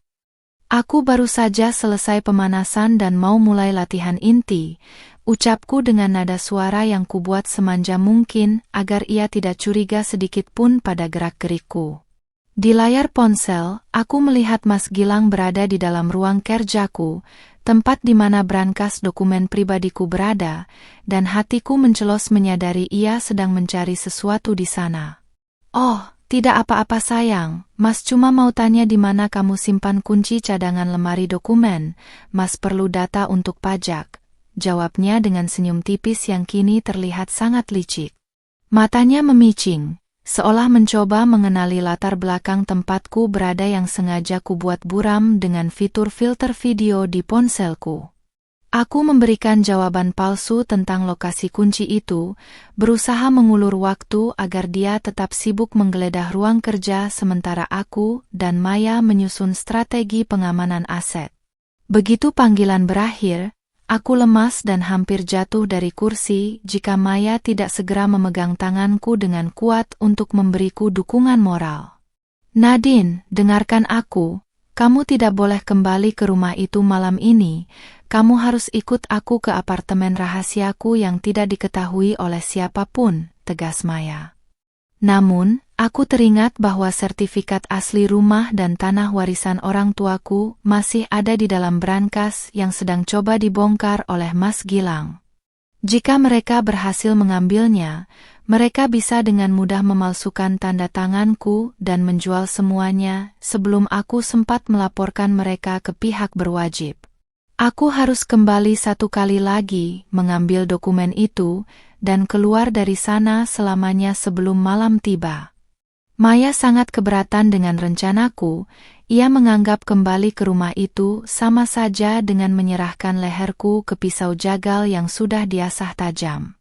S1: Aku baru saja selesai pemanasan dan mau mulai latihan inti, ucapku dengan nada suara yang kubuat semanja mungkin agar ia tidak curiga sedikit pun pada gerak-gerikku. Di layar ponsel, aku melihat Mas Gilang berada di dalam ruang kerjaku, tempat di mana brankas dokumen pribadiku berada, dan hatiku mencelos menyadari ia sedang mencari sesuatu di sana. "Oh, tidak apa-apa sayang, Mas cuma mau tanya di mana kamu simpan kunci cadangan lemari dokumen. Mas perlu data untuk pajak," jawabnya dengan senyum tipis yang kini terlihat sangat licik. Matanya memicing, seolah mencoba mengenali latar belakang tempatku berada yang sengaja kubuat buram dengan fitur filter video di ponselku. Aku memberikan jawaban palsu tentang lokasi kunci itu, berusaha mengulur waktu agar dia tetap sibuk menggeledah ruang kerja sementara aku dan Maya menyusun strategi pengamanan aset. Begitu panggilan berakhir, aku lemas dan hampir jatuh dari kursi jika Maya tidak segera memegang tanganku dengan kuat untuk memberiku dukungan moral. "Nadine, dengarkan aku. Kamu tidak boleh kembali ke rumah itu malam ini. Kamu harus ikut aku ke apartemen rahasiaku yang tidak diketahui oleh siapapun," tegas Maya. Namun, aku teringat bahwa sertifikat asli rumah dan tanah warisan orang tuaku masih ada di dalam brankas yang sedang coba dibongkar oleh Mas Gilang. Jika mereka berhasil mengambilnya, mereka bisa dengan mudah memalsukan tanda tanganku dan menjual semuanya sebelum aku sempat melaporkan mereka ke pihak berwajib. Aku harus kembali satu kali lagi mengambil dokumen itu dan keluar dari sana selamanya sebelum malam tiba. Maya sangat keberatan dengan rencanaku. Ia menganggap kembali ke rumah itu sama saja dengan menyerahkan leherku ke pisau jagal yang sudah diasah tajam.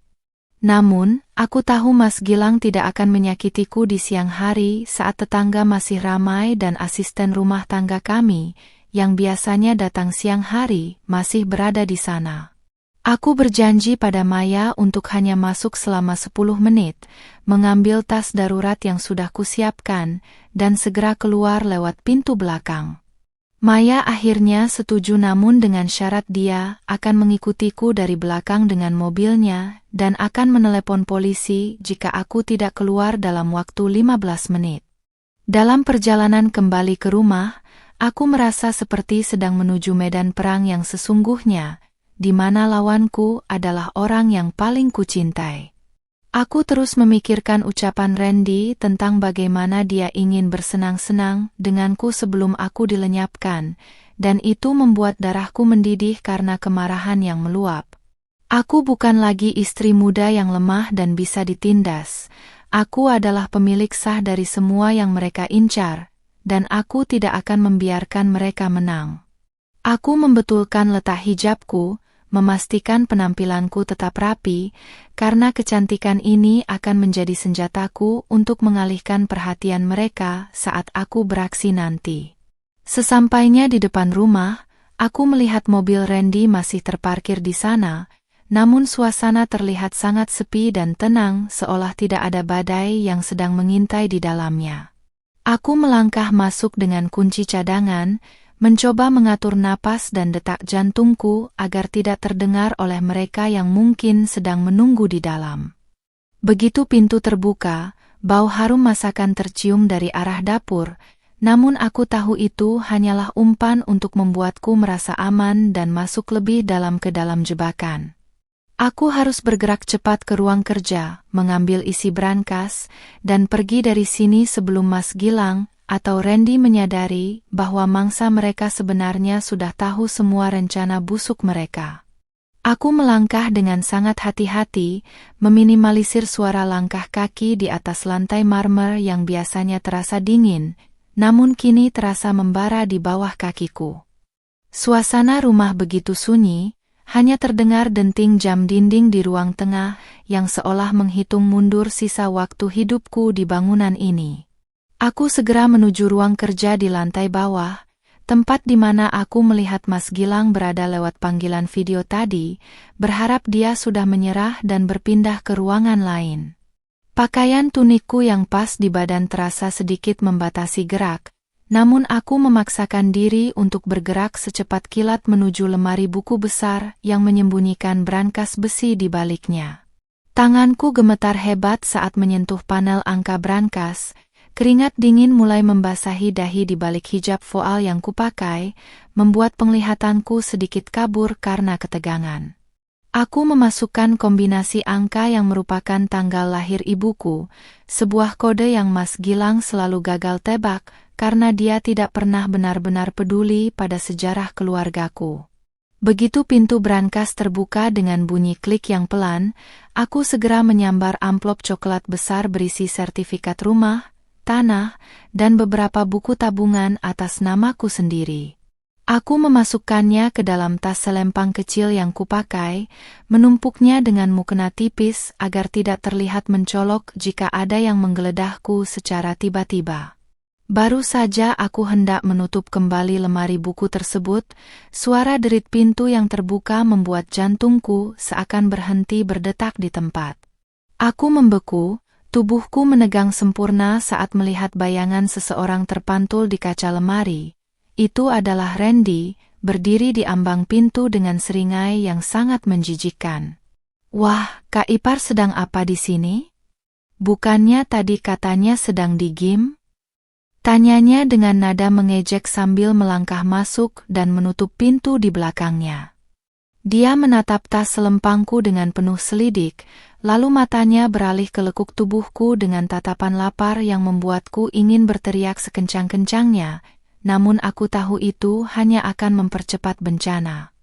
S1: Namun, aku tahu Mas Gilang tidak akan menyakitiku di siang hari saat tetangga masih ramai dan asisten rumah tangga kami, yang biasanya datang siang hari, masih berada di sana. Aku berjanji pada Maya untuk hanya masuk selama 10 menit, mengambil tas darurat yang sudah kusiapkan, dan segera keluar lewat pintu belakang. Maya akhirnya setuju namun dengan syarat dia akan mengikutiku dari belakang dengan mobilnya dan akan menelepon polisi jika aku tidak keluar dalam waktu 15 menit. Dalam perjalanan kembali ke rumah, aku merasa seperti sedang menuju medan perang yang sesungguhnya, di mana lawanku adalah orang yang paling kucintai. Aku terus memikirkan ucapan Randy tentang bagaimana dia ingin bersenang-senang denganku sebelum aku dilenyapkan, dan itu membuat darahku mendidih karena kemarahan yang meluap. Aku bukan lagi istri muda yang lemah dan bisa ditindas. Aku adalah pemilik sah dari semua yang mereka incar, dan aku tidak akan membiarkan mereka menang. Aku membetulkan letak hijabku, memastikan penampilanku tetap rapi, karena kecantikan ini akan menjadi senjataku untuk mengalihkan perhatian mereka saat aku beraksi nanti. Sesampainya di depan rumah, aku melihat mobil Randy masih terparkir di sana, namun suasana terlihat sangat sepi dan tenang seolah tidak ada badai yang sedang mengintai di dalamnya. Aku melangkah masuk dengan kunci cadangan, mencoba mengatur napas dan detak jantungku agar tidak terdengar oleh mereka yang mungkin sedang menunggu di dalam. Begitu pintu terbuka, bau harum masakan tercium dari arah dapur, namun aku tahu itu hanyalah umpan untuk membuatku merasa aman dan masuk lebih dalam ke dalam jebakan. Aku harus bergerak cepat ke ruang kerja, mengambil isi brankas, dan pergi dari sini sebelum Mas Gilang atau Randy menyadari bahwa mangsa mereka sebenarnya sudah tahu semua rencana busuk mereka. Aku melangkah dengan sangat hati-hati, meminimalisir suara langkah kaki di atas lantai marmer yang biasanya terasa dingin, namun kini terasa membara di bawah kakiku. Suasana rumah begitu sunyi, hanya terdengar denting jam dinding di ruang tengah yang seolah menghitung mundur sisa waktu hidupku di bangunan ini. Aku segera menuju ruang kerja di lantai bawah, tempat di mana aku melihat Mas Gilang berada lewat panggilan video tadi, berharap dia sudah menyerah dan berpindah ke ruangan lain. Pakaian tunikku yang pas di badan terasa sedikit membatasi gerak, namun aku memaksakan diri untuk bergerak secepat kilat menuju lemari buku besar yang menyembunyikan brankas besi di baliknya. Tanganku gemetar hebat saat menyentuh panel angka brankas. Keringat dingin mulai membasahi dahi di balik hijab voal yang kupakai, membuat penglihatanku sedikit kabur karena ketegangan. Aku memasukkan kombinasi angka yang merupakan tanggal lahir ibuku, sebuah kode yang Mas Gilang selalu gagal tebak karena dia tidak pernah benar-benar peduli pada sejarah keluargaku. Begitu pintu brankas terbuka dengan bunyi klik yang pelan, aku segera menyambar amplop coklat besar berisi sertifikat rumah, tanah, dan beberapa buku tabungan atas namaku sendiri. Aku memasukkannya ke dalam tas selempang kecil yang kupakai, menumpuknya dengan mukena tipis agar tidak terlihat mencolok jika ada yang menggeledahku secara tiba-tiba. Baru saja aku hendak menutup kembali lemari buku tersebut, suara derit pintu yang terbuka membuat jantungku seakan berhenti berdetak di tempat. Aku membeku. Tubuhku menegang sempurna saat melihat bayangan seseorang terpantul di kaca lemari. Itu adalah Randy, berdiri di ambang pintu dengan seringai yang sangat menjijikkan. Wah, Kak Ipar sedang apa di sini? Bukannya tadi katanya sedang di gym? Tanyanya dengan nada mengejek sambil melangkah masuk dan menutup pintu di belakangnya. Dia menatap tas selempangku dengan penuh selidik, lalu matanya beralih ke lekuk tubuhku dengan tatapan lapar yang membuatku ingin berteriak sekencang-kencangnya, namun aku tahu itu hanya akan mempercepat bencana.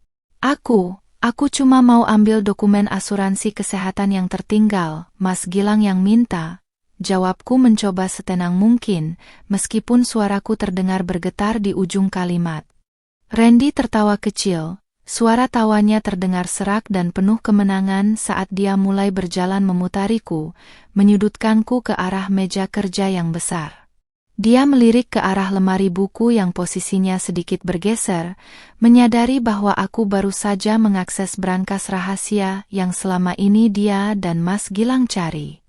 S1: Aku cuma mau ambil dokumen asuransi kesehatan yang tertinggal, Mas Gilang yang minta. Jawabku mencoba setenang mungkin, meskipun suaraku terdengar bergetar di ujung kalimat. Randy tertawa kecil, suara tawanya terdengar serak dan penuh kemenangan saat dia mulai berjalan memutariku, menyudutkanku ke arah meja kerja yang besar. Dia melirik ke arah lemari buku yang posisinya sedikit bergeser, menyadari bahwa aku baru saja mengakses berangkas rahasia yang selama ini dia dan Mas Gilang cari.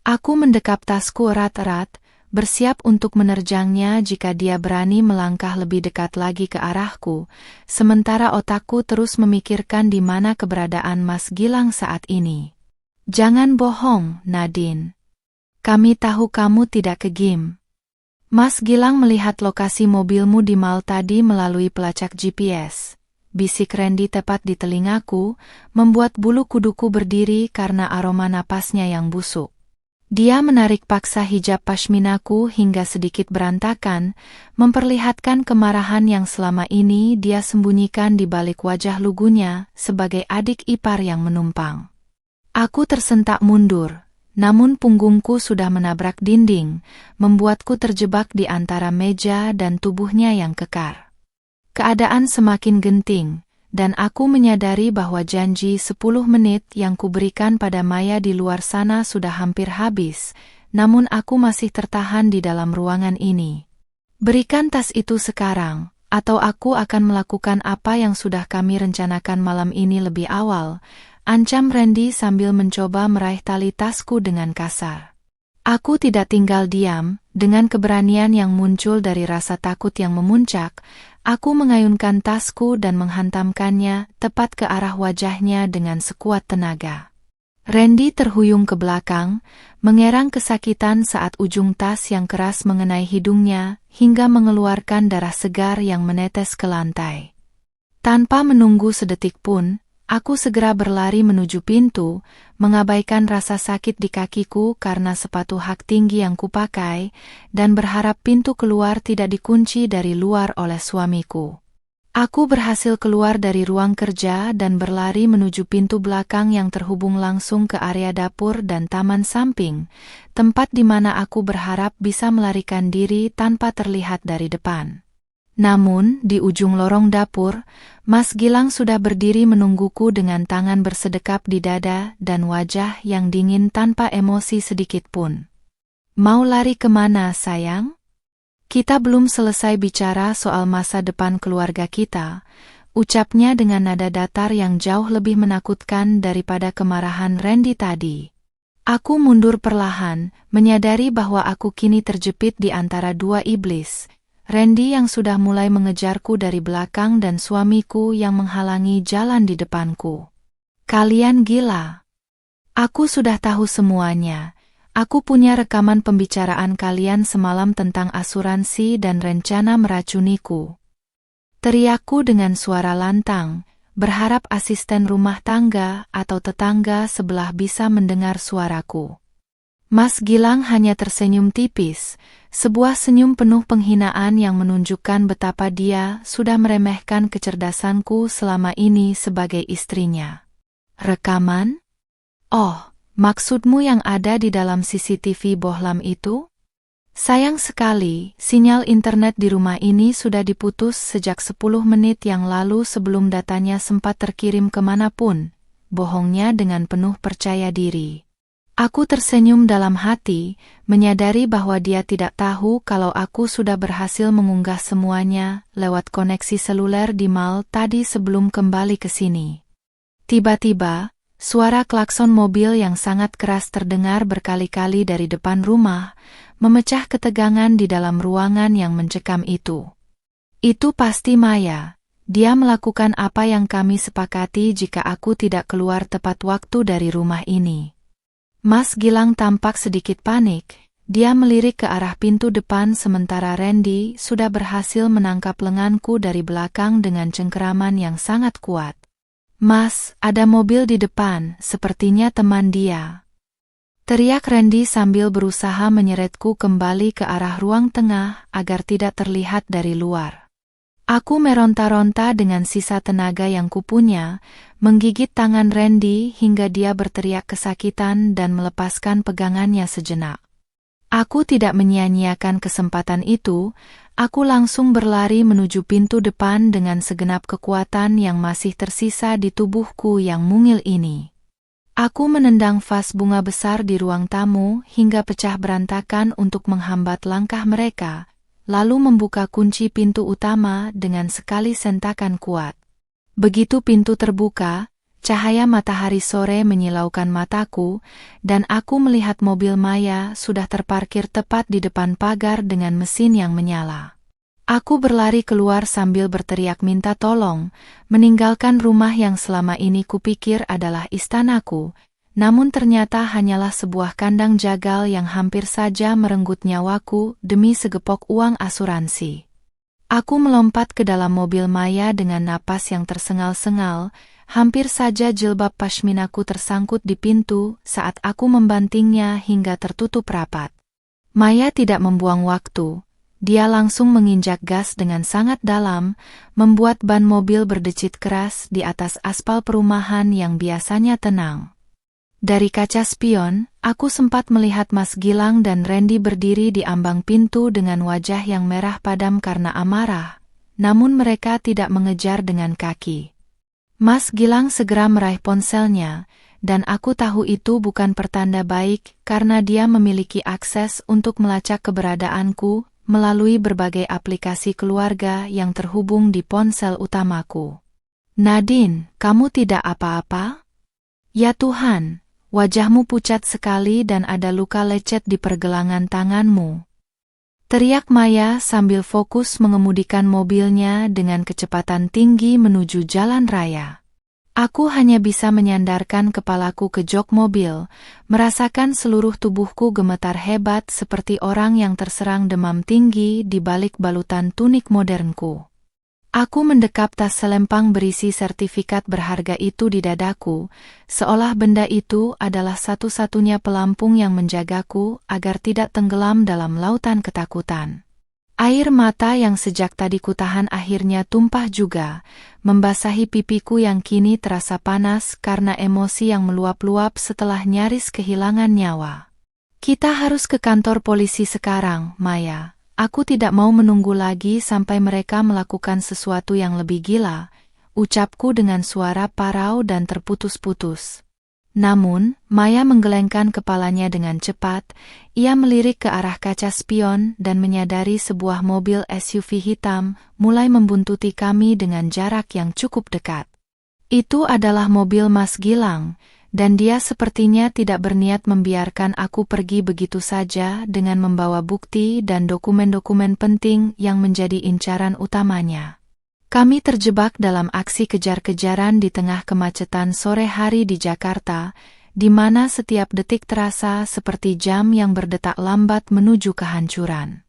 S1: Aku mendekap tasku erat-erat, bersiap untuk menerjangnya jika dia berani melangkah lebih dekat lagi ke arahku, sementara otakku terus memikirkan di mana keberadaan Mas Gilang saat ini. Jangan bohong, Nadine. Kami tahu kamu tidak ke gym. Mas Gilang melihat lokasi mobilmu di mall tadi melalui pelacak GPS. Bisik Randy tepat di telingaku, membuat bulu kuduku berdiri karena aroma napasnya yang busuk. Dia menarik paksa hijab pashminaku hingga sedikit berantakan, memperlihatkan kemarahan yang selama ini dia sembunyikan di balik wajah lugunya sebagai adik ipar yang menumpang. Aku tersentak mundur, namun punggungku sudah menabrak dinding, membuatku terjebak di antara meja dan tubuhnya yang kekar. Keadaan semakin genting, dan aku menyadari bahwa janji 10 menit yang kuberikan pada Maya di luar sana sudah hampir habis, namun aku masih tertahan di dalam ruangan ini. Berikan tas itu sekarang, atau aku akan melakukan apa yang sudah kami rencanakan malam ini lebih awal, ancam Randy sambil mencoba meraih tali tasku dengan kasar. Aku tidak tinggal diam, dengan keberanian yang muncul dari rasa takut yang memuncak, aku mengayunkan tasku dan menghantamkannya tepat ke arah wajahnya dengan sekuat tenaga. Randy terhuyung ke belakang, mengerang kesakitan saat ujung tas yang keras mengenai hidungnya, hingga mengeluarkan darah segar yang menetes ke lantai. Tanpa menunggu sedetik pun, aku segera berlari menuju pintu, mengabaikan rasa sakit di kakiku karena sepatu hak tinggi yang kupakai, dan berharap pintu keluar tidak dikunci dari luar oleh suamiku. Aku berhasil keluar dari ruang kerja dan berlari menuju pintu belakang yang terhubung langsung ke area dapur dan taman samping, tempat di mana aku berharap bisa melarikan diri tanpa terlihat dari depan. Namun, di ujung lorong dapur, Mas Gilang sudah berdiri menungguku dengan tangan bersedekap di dada dan wajah yang dingin tanpa emosi sedikit pun. Mau lari kemana, sayang? Kita belum selesai bicara soal masa depan keluarga kita, ucapnya dengan nada datar yang jauh lebih menakutkan daripada kemarahan Randy tadi. Aku mundur perlahan, menyadari bahwa aku kini terjepit di antara dua iblis, Randy yang sudah mulai mengejarku dari belakang dan suamiku yang menghalangi jalan di depanku. Kalian gila. Aku sudah tahu semuanya. Aku punya rekaman pembicaraan kalian semalam tentang asuransi dan rencana meracuniku. Teriakku dengan suara lantang, berharap asisten rumah tangga atau tetangga sebelah bisa mendengar suaraku. Mas Gilang hanya tersenyum tipis, sebuah senyum penuh penghinaan yang menunjukkan betapa dia sudah meremehkan kecerdasanku selama ini sebagai istrinya. Rekaman? Oh, maksudmu yang ada di dalam CCTV bohlam itu? Sayang sekali, sinyal internet di rumah ini sudah diputus sejak 10 menit yang lalu sebelum datanya sempat terkirim kemanapun, bohongnya dengan penuh percaya diri. Aku tersenyum dalam hati, menyadari bahwa dia tidak tahu kalau aku sudah berhasil mengunggah semuanya lewat koneksi seluler di mall tadi sebelum kembali ke sini. Tiba-tiba, suara klakson mobil yang sangat keras terdengar berkali-kali dari depan rumah, memecah ketegangan di dalam ruangan yang mencekam itu. Itu pasti Maya. Dia melakukan apa yang kami sepakati jika aku tidak keluar tepat waktu dari rumah ini. Mas Gilang tampak sedikit panik, dia melirik ke arah pintu depan sementara Randy sudah berhasil menangkap lenganku dari belakang dengan cengkeraman yang sangat kuat. Mas, ada mobil di depan, sepertinya teman dia. Teriak Randy sambil berusaha menyeretku kembali ke arah ruang tengah agar tidak terlihat dari luar. Aku meronta-ronta dengan sisa tenaga yang kupunya, menggigit tangan Randy hingga dia berteriak kesakitan dan melepaskan pegangannya sejenak. Aku tidak menyia-nyiakan kesempatan itu, aku langsung berlari menuju pintu depan dengan segenap kekuatan yang masih tersisa di tubuhku yang mungil ini. Aku menendang vas bunga besar di ruang tamu hingga pecah berantakan untuk menghambat langkah mereka, lalu membuka kunci pintu utama dengan sekali sentakan kuat. Begitu pintu terbuka, cahaya matahari sore menyilaukan mataku, dan aku melihat mobil Maya sudah terparkir tepat di depan pagar dengan mesin yang menyala. Aku berlari keluar sambil berteriak minta tolong, meninggalkan rumah yang selama ini kupikir adalah istanaku, namun ternyata hanyalah sebuah kandang jagal yang hampir saja merenggut nyawaku demi segepok uang asuransi. Aku melompat ke dalam mobil Maya dengan napas yang tersengal-sengal, hampir saja jilbab pashminaku tersangkut di pintu saat aku membantingnya hingga tertutup rapat. Maya tidak membuang waktu, dia langsung menginjak gas dengan sangat dalam, membuat ban mobil berdecit keras di atas aspal perumahan yang biasanya tenang. Dari kaca spion, aku sempat melihat Mas Gilang dan Randy berdiri di ambang pintu dengan wajah yang merah padam karena amarah, namun mereka tidak mengejar dengan kaki. Mas Gilang segera meraih ponselnya, dan aku tahu itu bukan pertanda baik karena dia memiliki akses untuk melacak keberadaanku melalui berbagai aplikasi keluarga yang terhubung di ponsel utamaku. "Nadine, kamu tidak apa-apa?" "Ya Tuhan. Wajahmu pucat sekali dan ada luka lecet di pergelangan tanganmu," teriak Maya sambil fokus mengemudikan mobilnya dengan kecepatan tinggi menuju jalan raya. Aku hanya bisa menyandarkan kepalaku ke jok mobil, merasakan seluruh tubuhku gemetar hebat seperti orang yang terserang demam tinggi di balik balutan tunik modernku. Aku mendekap tas selempang berisi sertifikat berharga itu di dadaku, seolah benda itu adalah satu-satunya pelampung yang menjagaku agar tidak tenggelam dalam lautan ketakutan. Air mata yang sejak tadi kutahan akhirnya tumpah juga, membasahi pipiku yang kini terasa panas karena emosi yang meluap-luap setelah nyaris kehilangan nyawa. "Kita harus ke kantor polisi sekarang, Maya. Aku tidak mau menunggu lagi sampai mereka melakukan sesuatu yang lebih gila," ucapku dengan suara parau dan terputus-putus. Namun, Maya menggelengkan kepalanya dengan cepat, ia melirik ke arah kaca spion dan menyadari sebuah mobil SUV hitam mulai membuntuti kami dengan jarak yang cukup dekat. Itu adalah mobil Mas Gilang, dan dia sepertinya tidak berniat membiarkan aku pergi begitu saja dengan membawa bukti dan dokumen-dokumen penting yang menjadi incaran utamanya. Kami terjebak dalam aksi kejar-kejaran di tengah kemacetan sore hari di Jakarta, di mana setiap detik terasa seperti jam yang berdetak lambat menuju kehancuran.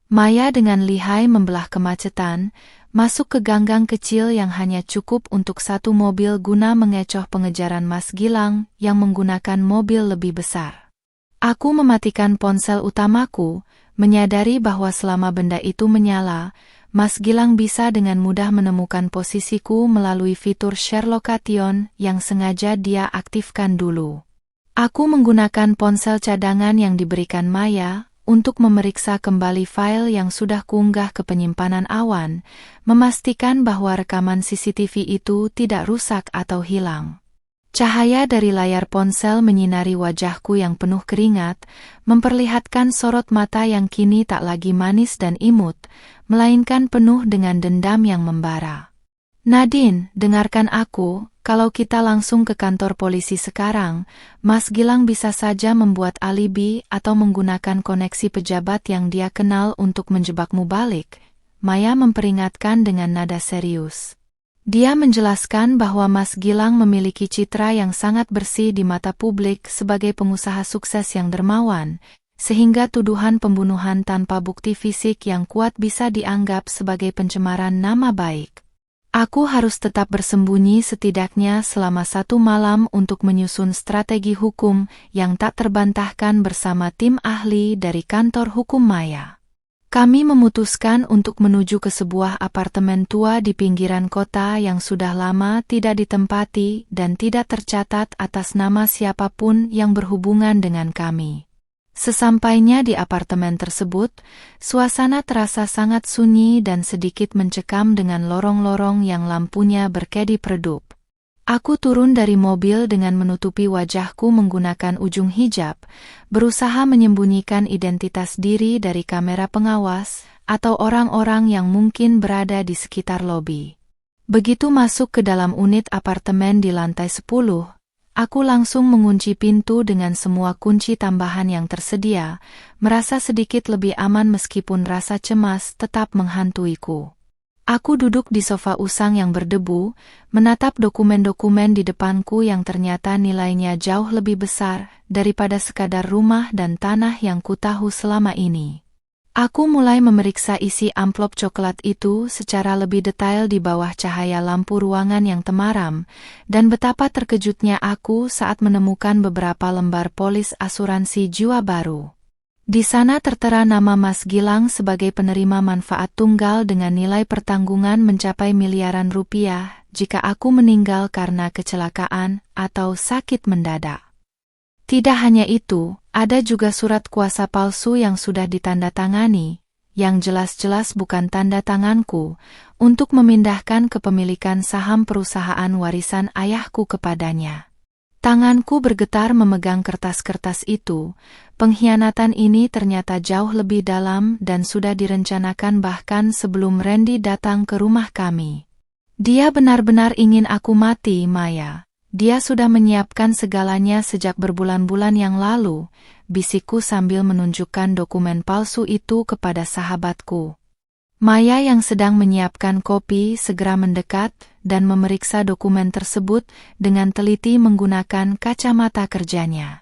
S1: Maya dengan lihai membelah kemacetan, masuk ke ganggang kecil yang hanya cukup untuk satu mobil guna mengecoh pengejaran Mas Gilang yang menggunakan mobil lebih besar. Aku mematikan ponsel utamaku, menyadari bahwa selama benda itu menyala, Mas Gilang bisa dengan mudah menemukan posisiku melalui fitur share location yang sengaja dia aktifkan dulu. Aku menggunakan ponsel cadangan yang diberikan Maya untuk memeriksa kembali file yang sudah kuunggah ke penyimpanan awan, memastikan bahwa rekaman CCTV itu tidak rusak atau hilang. Cahaya dari layar ponsel menyinari wajahku yang penuh keringat, memperlihatkan sorot mata yang kini tak lagi manis dan imut, melainkan penuh dengan dendam yang membara. "Nadine, dengarkan aku, kalau kita langsung ke kantor polisi sekarang, Mas Gilang bisa saja membuat alibi atau menggunakan koneksi pejabat yang dia kenal untuk menjebakmu balik," Maya memperingatkan dengan nada serius. Dia menjelaskan bahwa Mas Gilang memiliki citra yang sangat bersih di mata publik sebagai pengusaha sukses yang dermawan, sehingga tuduhan pembunuhan tanpa bukti fisik yang kuat bisa dianggap sebagai pencemaran nama baik. "Aku harus tetap bersembunyi setidaknya selama 1 malam untuk menyusun strategi hukum yang tak terbantahkan bersama tim ahli dari kantor hukum Maya. Kami memutuskan untuk menuju ke sebuah apartemen tua di pinggiran kota yang sudah lama tidak ditempati dan tidak tercatat atas nama siapapun yang berhubungan dengan kami. Sesampainya di apartemen tersebut, suasana terasa sangat sunyi dan sedikit mencekam dengan lorong-lorong yang lampunya berkedip redup. Aku turun dari mobil dengan menutupi wajahku menggunakan ujung hijab, berusaha menyembunyikan identitas diri dari kamera pengawas atau orang-orang yang mungkin berada di sekitar lobi. Begitu masuk ke dalam unit apartemen di lantai 10, aku langsung mengunci pintu dengan semua kunci tambahan yang tersedia, merasa sedikit lebih aman meskipun rasa cemas tetap menghantuiku. Aku duduk di sofa usang yang berdebu, menatap dokumen-dokumen di depanku yang ternyata nilainya jauh lebih besar daripada sekadar rumah dan tanah yang kutahu selama ini. Aku mulai memeriksa isi amplop coklat itu secara lebih detail di bawah cahaya lampu ruangan yang temaram, dan betapa terkejutnya aku saat menemukan beberapa lembar polis asuransi jiwa baru. Di sana tertera nama Mas Gilang sebagai penerima manfaat tunggal dengan nilai pertanggungan mencapai miliaran rupiah jika aku meninggal karena kecelakaan atau sakit mendadak. Tidak hanya itu, ada juga surat kuasa palsu yang sudah ditandatangani, yang jelas-jelas bukan tanda tanganku, untuk memindahkan kepemilikan saham perusahaan warisan ayahku kepadanya. Tanganku bergetar memegang kertas-kertas itu. Pengkhianatan ini ternyata jauh lebih dalam dan sudah direncanakan bahkan sebelum Randy datang ke rumah kami. Dia benar-benar ingin aku mati, Maya. Dia sudah menyiapkan segalanya sejak berbulan-bulan yang lalu, bisikku sambil menunjukkan dokumen palsu itu kepada sahabatku. Maya yang sedang menyiapkan kopi segera mendekat dan memeriksa dokumen tersebut dengan teliti menggunakan kacamata kerjanya.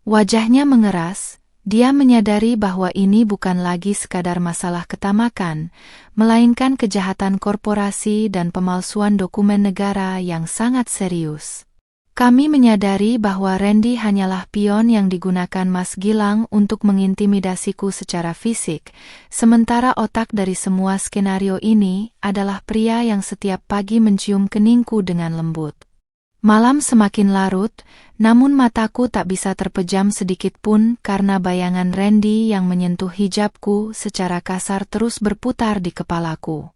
S1: Wajahnya mengeras, dia menyadari bahwa ini bukan lagi sekadar masalah ketamakan, melainkan kejahatan korporasi dan pemalsuan dokumen negara yang sangat serius. Kami menyadari bahwa Randy hanyalah pion yang digunakan Mas Gilang untuk mengintimidasiku secara fisik, sementara otak dari semua skenario ini adalah pria yang setiap pagi mencium keningku dengan lembut. Malam semakin larut, namun mataku tak bisa terpejam sedikit pun karena bayangan Randy yang menyentuh hijabku secara kasar terus berputar di kepalaku.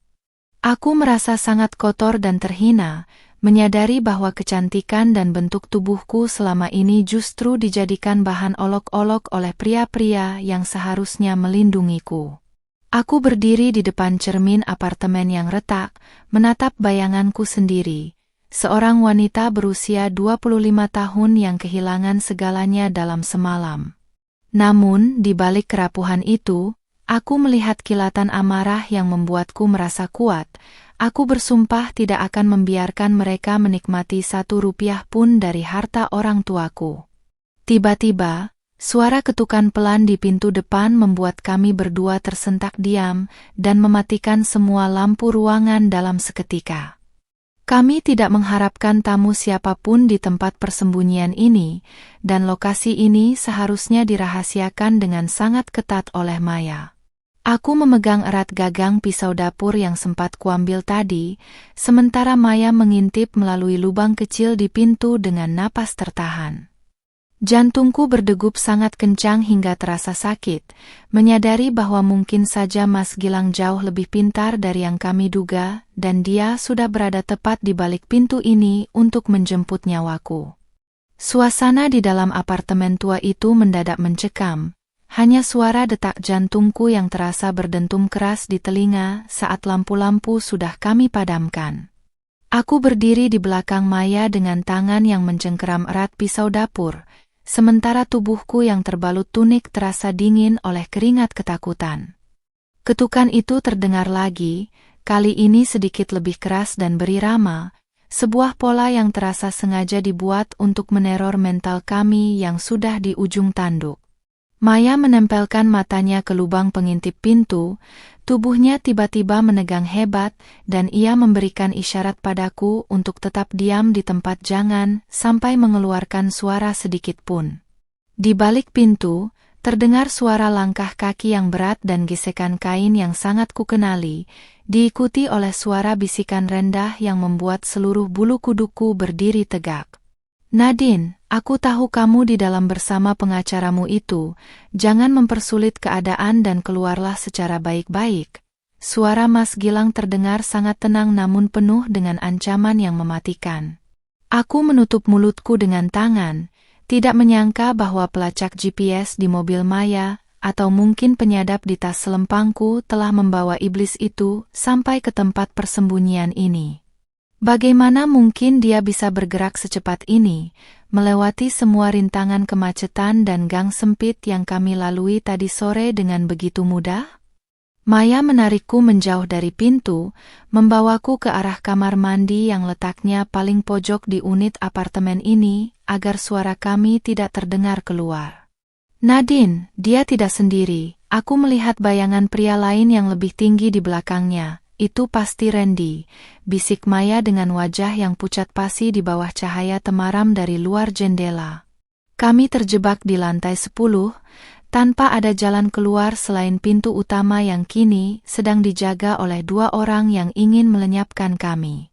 S1: Aku merasa sangat kotor dan terhina, menyadari bahwa kecantikan dan bentuk tubuhku selama ini justru dijadikan bahan olok-olok oleh pria-pria yang seharusnya melindungiku. Aku berdiri di depan cermin apartemen yang retak, menatap bayanganku sendiri, seorang wanita berusia 25 tahun yang kehilangan segalanya dalam semalam. Namun, di balik kerapuhan itu, aku melihat kilatan amarah yang membuatku merasa kuat. Aku bersumpah tidak akan membiarkan mereka menikmati 1 rupiah pun dari harta orang tuaku. Tiba-tiba, suara ketukan pelan di pintu depan membuat kami berdua tersentak diam dan mematikan semua lampu ruangan dalam seketika. Kami tidak mengharapkan tamu siapapun di tempat persembunyian ini, dan lokasi ini seharusnya dirahasiakan dengan sangat ketat oleh Maya. Aku memegang erat gagang pisau dapur yang sempat kuambil tadi, sementara Maya mengintip melalui lubang kecil di pintu dengan napas tertahan. Jantungku berdegup sangat kencang hingga terasa sakit, menyadari bahwa mungkin saja Mas Gilang jauh lebih pintar dari yang kami duga, dan dia sudah berada tepat di balik pintu ini untuk menjemput nyawaku. Suasana di dalam apartemen tua itu mendadak mencekam. Hanya suara detak jantungku yang terasa berdentum keras di telinga saat lampu-lampu sudah kami padamkan. Aku berdiri di belakang Maya dengan tangan yang mencengkeram erat pisau dapur, sementara tubuhku yang terbalut tunik terasa dingin oleh keringat ketakutan. Ketukan itu terdengar lagi, kali ini sedikit lebih keras dan berirama, sebuah pola yang terasa sengaja dibuat untuk meneror mental kami yang sudah di ujung tanduk. Maya menempelkan matanya ke lubang pengintip pintu, tubuhnya tiba-tiba menegang hebat, dan ia memberikan isyarat padaku untuk tetap diam di tempat jangan sampai mengeluarkan suara sedikit pun. Di balik pintu, Terdengar suara langkah kaki yang berat dan gesekan kain yang sangat kukenali, diikuti oleh suara bisikan rendah yang membuat seluruh bulu kuduku berdiri tegak. Nadine, aku tahu kamu di dalam bersama pengacaramu itu, jangan mempersulit keadaan dan keluarlah secara baik-baik. Suara Mas Gilang terdengar sangat tenang namun penuh dengan ancaman yang mematikan. Aku menutup mulutku dengan tangan, tidak menyangka bahwa pelacak GPS di mobil Maya, atau mungkin penyadap di tas selempangku telah membawa iblis itu sampai ke tempat persembunyian ini. Bagaimana mungkin dia bisa bergerak secepat ini, melewati semua rintangan kemacetan dan gang sempit yang kami lalui tadi sore dengan begitu mudah? Maya menarikku menjauh dari pintu, membawaku ke arah kamar mandi yang letaknya paling pojok di unit apartemen ini, agar suara kami tidak terdengar keluar. Nadine, dia tidak sendiri, aku melihat bayangan pria lain yang lebih tinggi di belakangnya, itu pasti Randy, bisik Maya dengan wajah yang pucat pasi di bawah cahaya temaram dari luar jendela. Kami terjebak di lantai 10, tanpa ada jalan keluar selain pintu utama yang kini sedang dijaga oleh 2 orang yang ingin melenyapkan kami.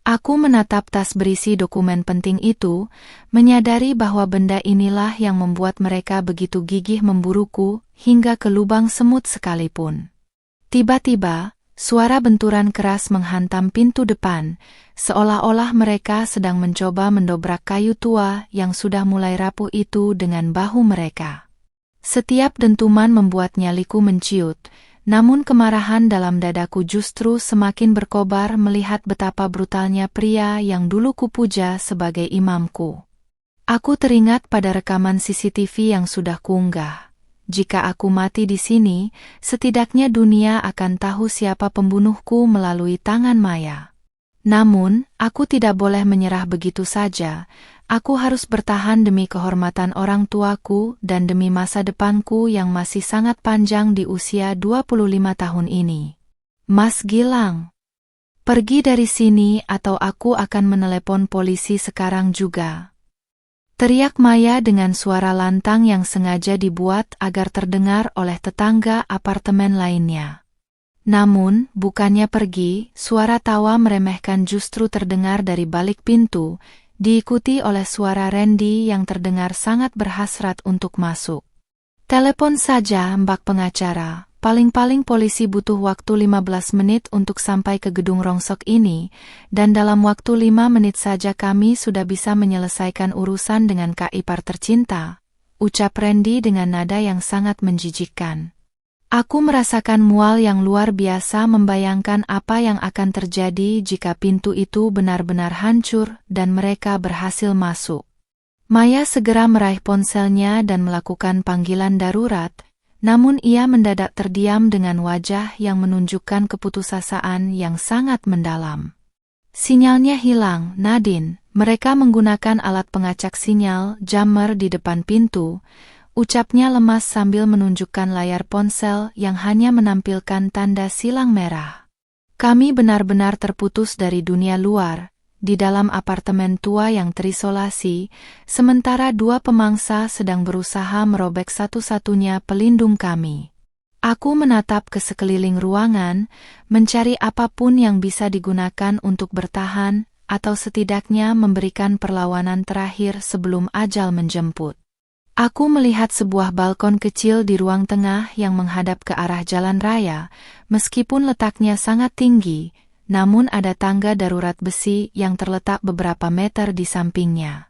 S1: Aku menatap tas berisi dokumen penting itu, menyadari bahwa benda inilah yang membuat mereka begitu gigih memburuku hingga ke lubang semut sekalipun. Tiba-tiba, suara benturan keras menghantam pintu depan, seolah-olah mereka sedang mencoba mendobrak kayu tua yang sudah mulai rapuh itu dengan bahu mereka. Setiap dentuman membuat nyaliku menciut, namun kemarahan dalam dadaku justru semakin berkobar melihat betapa brutalnya pria yang dulu kupuja sebagai imamku. Aku teringat pada rekaman CCTV yang sudah kuunggah. Jika aku mati di sini, setidaknya dunia akan tahu siapa pembunuhku melalui tangan Maya. Namun, aku tidak boleh menyerah begitu saja. Aku harus bertahan demi kehormatan orang tuaku dan demi masa depanku yang masih sangat panjang di usia 25 tahun ini. Mas Gilang, pergi dari sini atau aku akan menelepon polisi sekarang juga. Teriak Maya dengan suara lantang yang sengaja dibuat agar terdengar oleh tetangga apartemen lainnya. Namun, bukannya pergi, suara tawa meremehkan justru terdengar dari balik pintu, diikuti oleh suara Randy yang terdengar sangat berhasrat untuk masuk. Telepon saja, Mbak pengacara, paling-paling polisi butuh waktu 15 menit untuk sampai ke gedung rongsok ini, dan dalam waktu 5 menit saja kami sudah bisa menyelesaikan urusan dengan Kak ipar tercinta, ucap Randy dengan nada yang sangat menjijikkan. Aku merasakan mual yang luar biasa membayangkan apa yang akan terjadi jika pintu itu benar-benar hancur dan mereka berhasil masuk. Maya segera meraih ponselnya dan melakukan panggilan darurat, namun ia mendadak terdiam dengan wajah yang menunjukkan keputusasaan yang sangat mendalam. Sinyalnya hilang, Nadine. Mereka menggunakan alat pengacak sinyal jammer di depan pintu, ucapnya lemas sambil menunjukkan layar ponsel yang hanya menampilkan tanda silang merah. Kami benar-benar terputus dari dunia luar, di dalam apartemen tua yang terisolasi, sementara 2 pemangsa sedang berusaha merobek satu-satunya pelindung kami. Aku menatap ke sekeliling ruangan, mencari apapun yang bisa digunakan untuk bertahan, atau setidaknya memberikan perlawanan terakhir sebelum ajal menjemput. Aku melihat sebuah balkon kecil di ruang tengah yang menghadap ke arah jalan raya, meskipun letaknya sangat tinggi, namun ada tangga darurat besi yang terletak beberapa meter di sampingnya.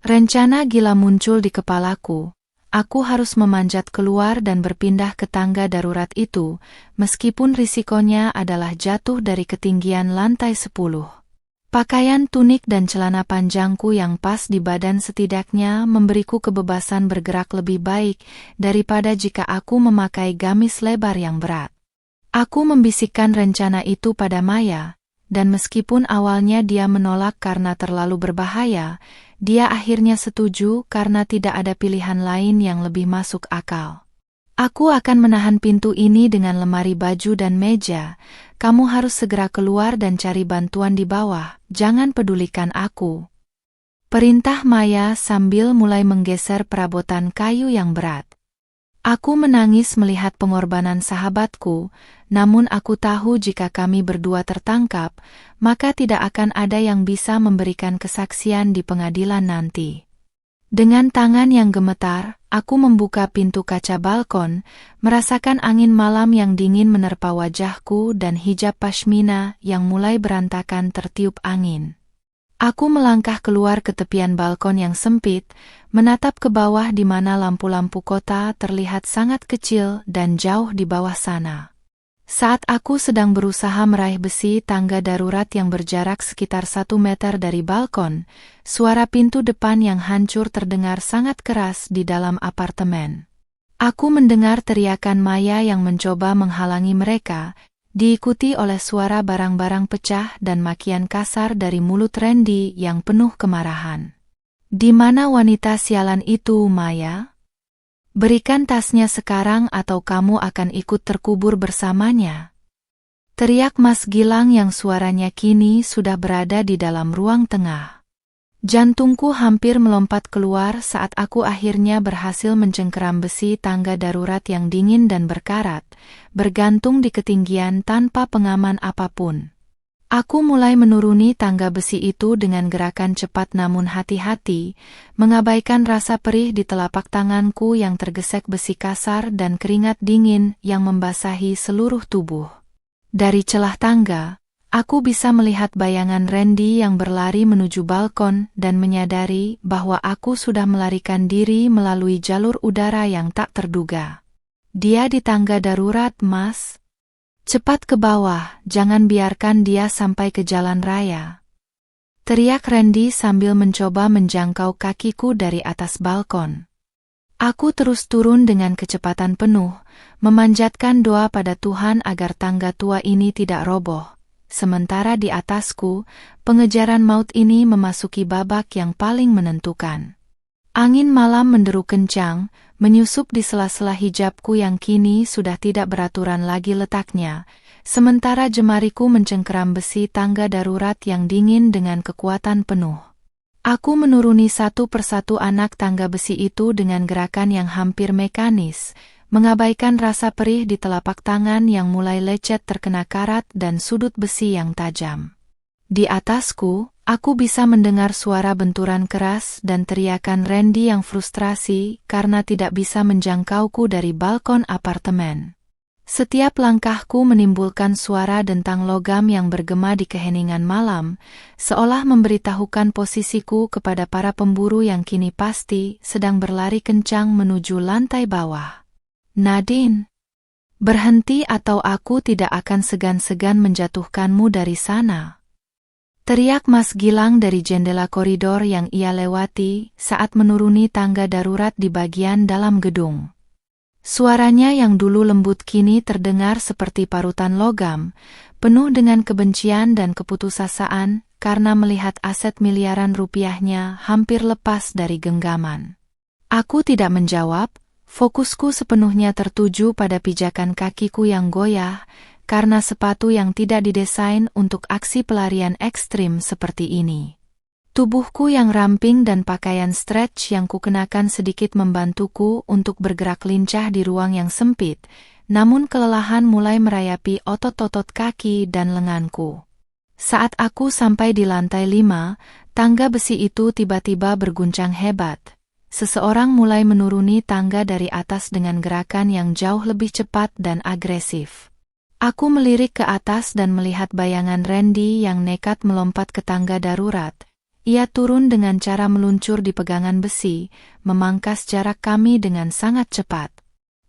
S1: Rencana gila muncul di kepalaku. Aku harus memanjat keluar dan berpindah ke tangga darurat itu, meskipun risikonya adalah jatuh dari ketinggian lantai 10. Pakaian tunik dan celana panjangku yang pas di badan setidaknya memberiku kebebasan bergerak lebih baik daripada jika aku memakai gamis lebar yang berat. Aku membisikkan rencana itu pada Maya, dan meskipun awalnya dia menolak karena terlalu berbahaya, dia akhirnya setuju karena tidak ada pilihan lain yang lebih masuk akal. Aku akan menahan pintu ini dengan lemari baju dan meja. Kamu harus segera keluar dan cari bantuan di bawah, jangan pedulikan aku. Perintah Maya sambil mulai menggeser perabotan kayu yang berat. Aku menangis melihat pengorbanan sahabatku, namun aku tahu jika kami berdua tertangkap, maka tidak akan ada yang bisa memberikan kesaksian di pengadilan nanti. Dengan tangan yang gemetar, aku membuka pintu kaca balkon, merasakan angin malam yang dingin menerpa wajahku dan hijab pashmina yang mulai berantakan tertiup angin. Aku melangkah keluar ke tepian balkon yang sempit, menatap ke bawah di mana lampu-lampu kota terlihat sangat kecil dan jauh di bawah sana. Saat aku sedang berusaha meraih besi tangga darurat yang berjarak sekitar 1 meter dari balkon, suara pintu depan yang hancur terdengar sangat keras di dalam apartemen. Aku mendengar teriakan Maya yang mencoba menghalangi mereka, diikuti oleh suara barang-barang pecah dan makian kasar dari mulut Randy yang penuh kemarahan. "Di mana wanita sialan itu, Maya? Berikan tasnya sekarang atau kamu akan ikut terkubur bersamanya," teriak Mas Gilang yang suaranya kini sudah berada di dalam ruang tengah. Jantungku hampir melompat keluar saat aku akhirnya berhasil mencengkeram besi tangga darurat yang dingin dan berkarat, bergantung di ketinggian tanpa pengaman apapun. Aku mulai menuruni tangga besi itu dengan gerakan cepat namun hati-hati, mengabaikan rasa perih di telapak tanganku yang tergesek besi kasar dan keringat dingin yang membasahi seluruh tubuh. Dari celah tangga, aku bisa melihat bayangan Randy yang berlari menuju balkon dan menyadari bahwa aku sudah melarikan diri melalui jalur udara yang tak terduga. "Dia di tangga darurat, Mas. Cepat ke bawah, jangan biarkan dia sampai ke jalan raya," teriak Randy sambil mencoba menjangkau kakiku dari atas balkon. Aku terus turun dengan kecepatan penuh, memanjatkan doa pada Tuhan agar tangga tua ini tidak roboh. Sementara di atasku, pengejaran maut ini memasuki babak yang paling menentukan. Angin malam menderu kencang, menyusup di sela-sela hijabku yang kini sudah tidak beraturan lagi letaknya, sementara jemariku mencengkeram besi tangga darurat yang dingin dengan kekuatan penuh. Aku menuruni satu persatu anak tangga besi itu dengan gerakan yang hampir mekanis, mengabaikan rasa perih di telapak tangan yang mulai lecet terkena karat dan sudut besi yang tajam. Di atasku, aku bisa mendengar suara benturan keras dan teriakan Randy yang frustrasi karena tidak bisa menjangkauku dari balkon apartemen. Setiap langkahku menimbulkan suara dentang logam yang bergema di keheningan malam, seolah memberitahukan posisiku kepada para pemburu yang kini pasti sedang berlari kencang menuju lantai bawah. "Nadine, berhenti atau aku tidak akan segan-segan menjatuhkanmu dari sana," teriak Mas Gilang dari jendela koridor yang ia lewati saat menuruni tangga darurat di bagian dalam gedung. Suaranya yang dulu lembut kini terdengar seperti parutan logam, penuh dengan kebencian dan keputusasaan karena melihat aset miliaran rupiahnya hampir lepas dari genggaman. Aku tidak menjawab, fokusku sepenuhnya tertuju pada pijakan kakiku yang goyah, karena sepatu yang tidak didesain untuk aksi pelarian ekstrim seperti ini. Tubuhku yang ramping dan pakaian stretch yang kukenakan sedikit membantuku untuk bergerak lincah di ruang yang sempit, namun kelelahan mulai merayapi otot-otot kaki dan lenganku. Saat aku sampai di lantai 5, tangga besi itu tiba-tiba berguncang hebat. Seseorang mulai menuruni tangga dari atas dengan gerakan yang jauh lebih cepat dan agresif. Aku melirik ke atas dan melihat bayangan Randy yang nekat melompat ke tangga darurat. Ia turun dengan cara meluncur di pegangan besi, memangkas jarak kami dengan sangat cepat.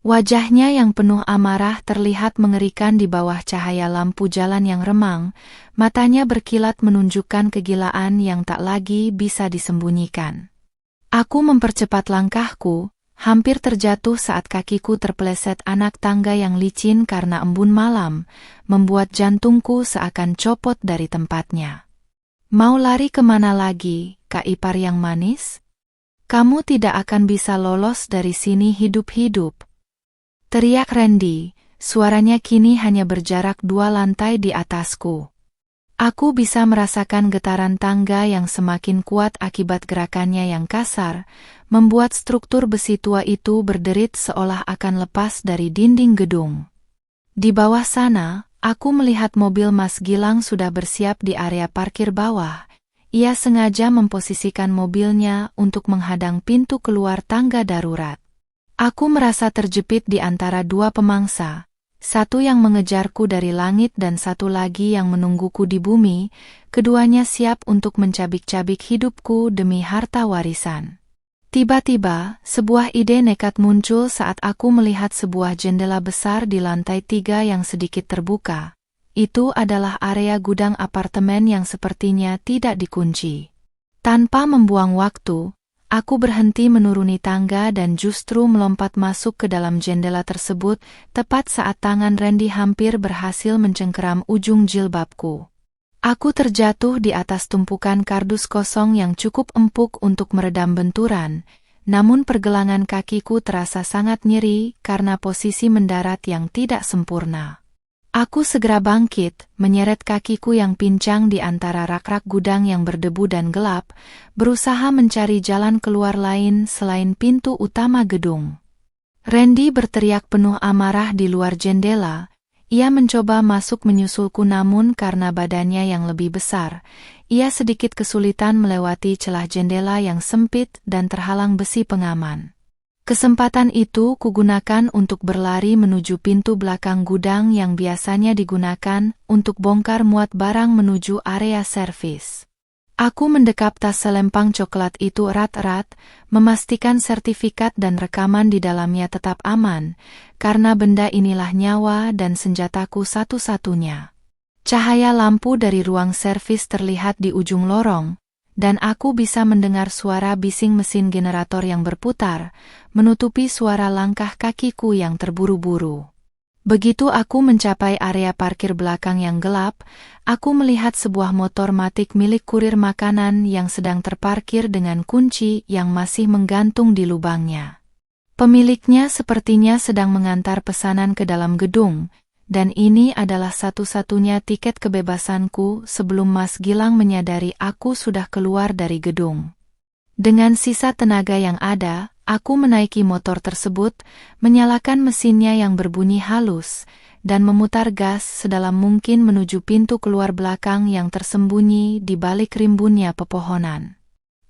S1: Wajahnya yang penuh amarah terlihat mengerikan di bawah cahaya lampu jalan yang remang, matanya berkilat menunjukkan kegilaan yang tak lagi bisa disembunyikan. Aku mempercepat langkahku, hampir terjatuh saat kakiku terpeleset anak tangga yang licin karena embun malam, membuat jantungku seakan copot dari tempatnya. "Mau lari kemana lagi, Kak Ipar yang manis? Kamu tidak akan bisa lolos dari sini hidup-hidup," teriak Randy, suaranya kini hanya berjarak 2 lantai di atasku. Aku bisa merasakan getaran tangga yang semakin kuat akibat gerakannya yang kasar, membuat struktur besi tua itu berderit seolah akan lepas dari dinding gedung. Di bawah sana, aku melihat mobil Mas Gilang sudah bersiap di area parkir bawah. Ia sengaja memposisikan mobilnya untuk menghadang pintu keluar tangga darurat. Aku merasa terjepit di antara dua pemangsa. Satu yang mengejarku dari langit dan satu lagi yang menungguku di bumi, keduanya siap untuk mencabik-cabik hidupku demi harta warisan. Tiba-tiba, sebuah ide nekat muncul saat aku melihat sebuah jendela besar di lantai 3 yang sedikit terbuka. Itu adalah area gudang apartemen yang sepertinya tidak dikunci. Tanpa membuang waktu, aku berhenti menuruni tangga dan justru melompat masuk ke dalam jendela tersebut tepat saat tangan Randy hampir berhasil mencengkeram ujung jilbabku. Aku terjatuh di atas tumpukan kardus kosong yang cukup empuk untuk meredam benturan, namun pergelangan kakiku terasa sangat nyeri karena posisi mendarat yang tidak sempurna. Aku segera bangkit, menyeret kakiku yang pincang di antara rak-rak gudang yang berdebu dan gelap, berusaha mencari jalan keluar lain selain pintu utama gedung. Randy berteriak penuh amarah di luar jendela. Ia mencoba masuk menyusulku namun karena badannya yang lebih besar, ia sedikit kesulitan melewati celah jendela yang sempit dan terhalang besi pengaman. Kesempatan itu kugunakan untuk berlari menuju pintu belakang gudang yang biasanya digunakan untuk bongkar muat barang menuju area servis. Aku mendekap tas selempang coklat itu erat-erat, memastikan sertifikat dan rekaman di dalamnya tetap aman, karena benda inilah nyawa dan senjataku satu-satunya. Cahaya lampu dari ruang servis terlihat di ujung lorong, dan aku bisa mendengar suara bising mesin generator yang berputar, menutupi suara langkah kakiku yang terburu-buru. Begitu aku mencapai area parkir belakang yang gelap, aku melihat sebuah motor matic milik kurir makanan yang sedang terparkir dengan kunci yang masih menggantung di lubangnya. Pemiliknya sepertinya sedang mengantar pesanan ke dalam gedung, dan ini adalah satu-satunya tiket kebebasanku sebelum Mas Gilang menyadari aku sudah keluar dari gedung. Dengan sisa tenaga yang ada, aku menaiki motor tersebut, menyalakan mesinnya yang berbunyi halus, dan memutar gas sedalam mungkin menuju pintu keluar belakang yang tersembunyi di balik rimbunnya pepohonan.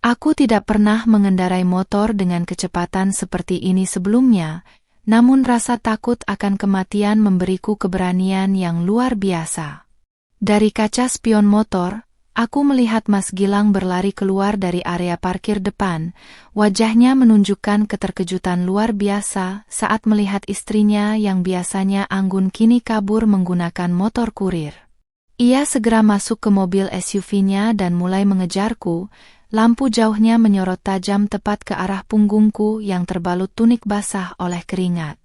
S1: Aku tidak pernah mengendarai motor dengan kecepatan seperti ini sebelumnya, namun rasa takut akan kematian memberiku keberanian yang luar biasa. Dari kaca spion motor, aku melihat Mas Gilang berlari keluar dari area parkir depan. Wajahnya menunjukkan keterkejutan luar biasa saat melihat istrinya yang biasanya anggun kini kabur menggunakan motor kurir. Ia segera masuk ke mobil SUV-nya dan mulai mengejarku. Lampu jauhnya menyorot tajam tepat ke arah punggungku yang terbalut tunik basah oleh keringat.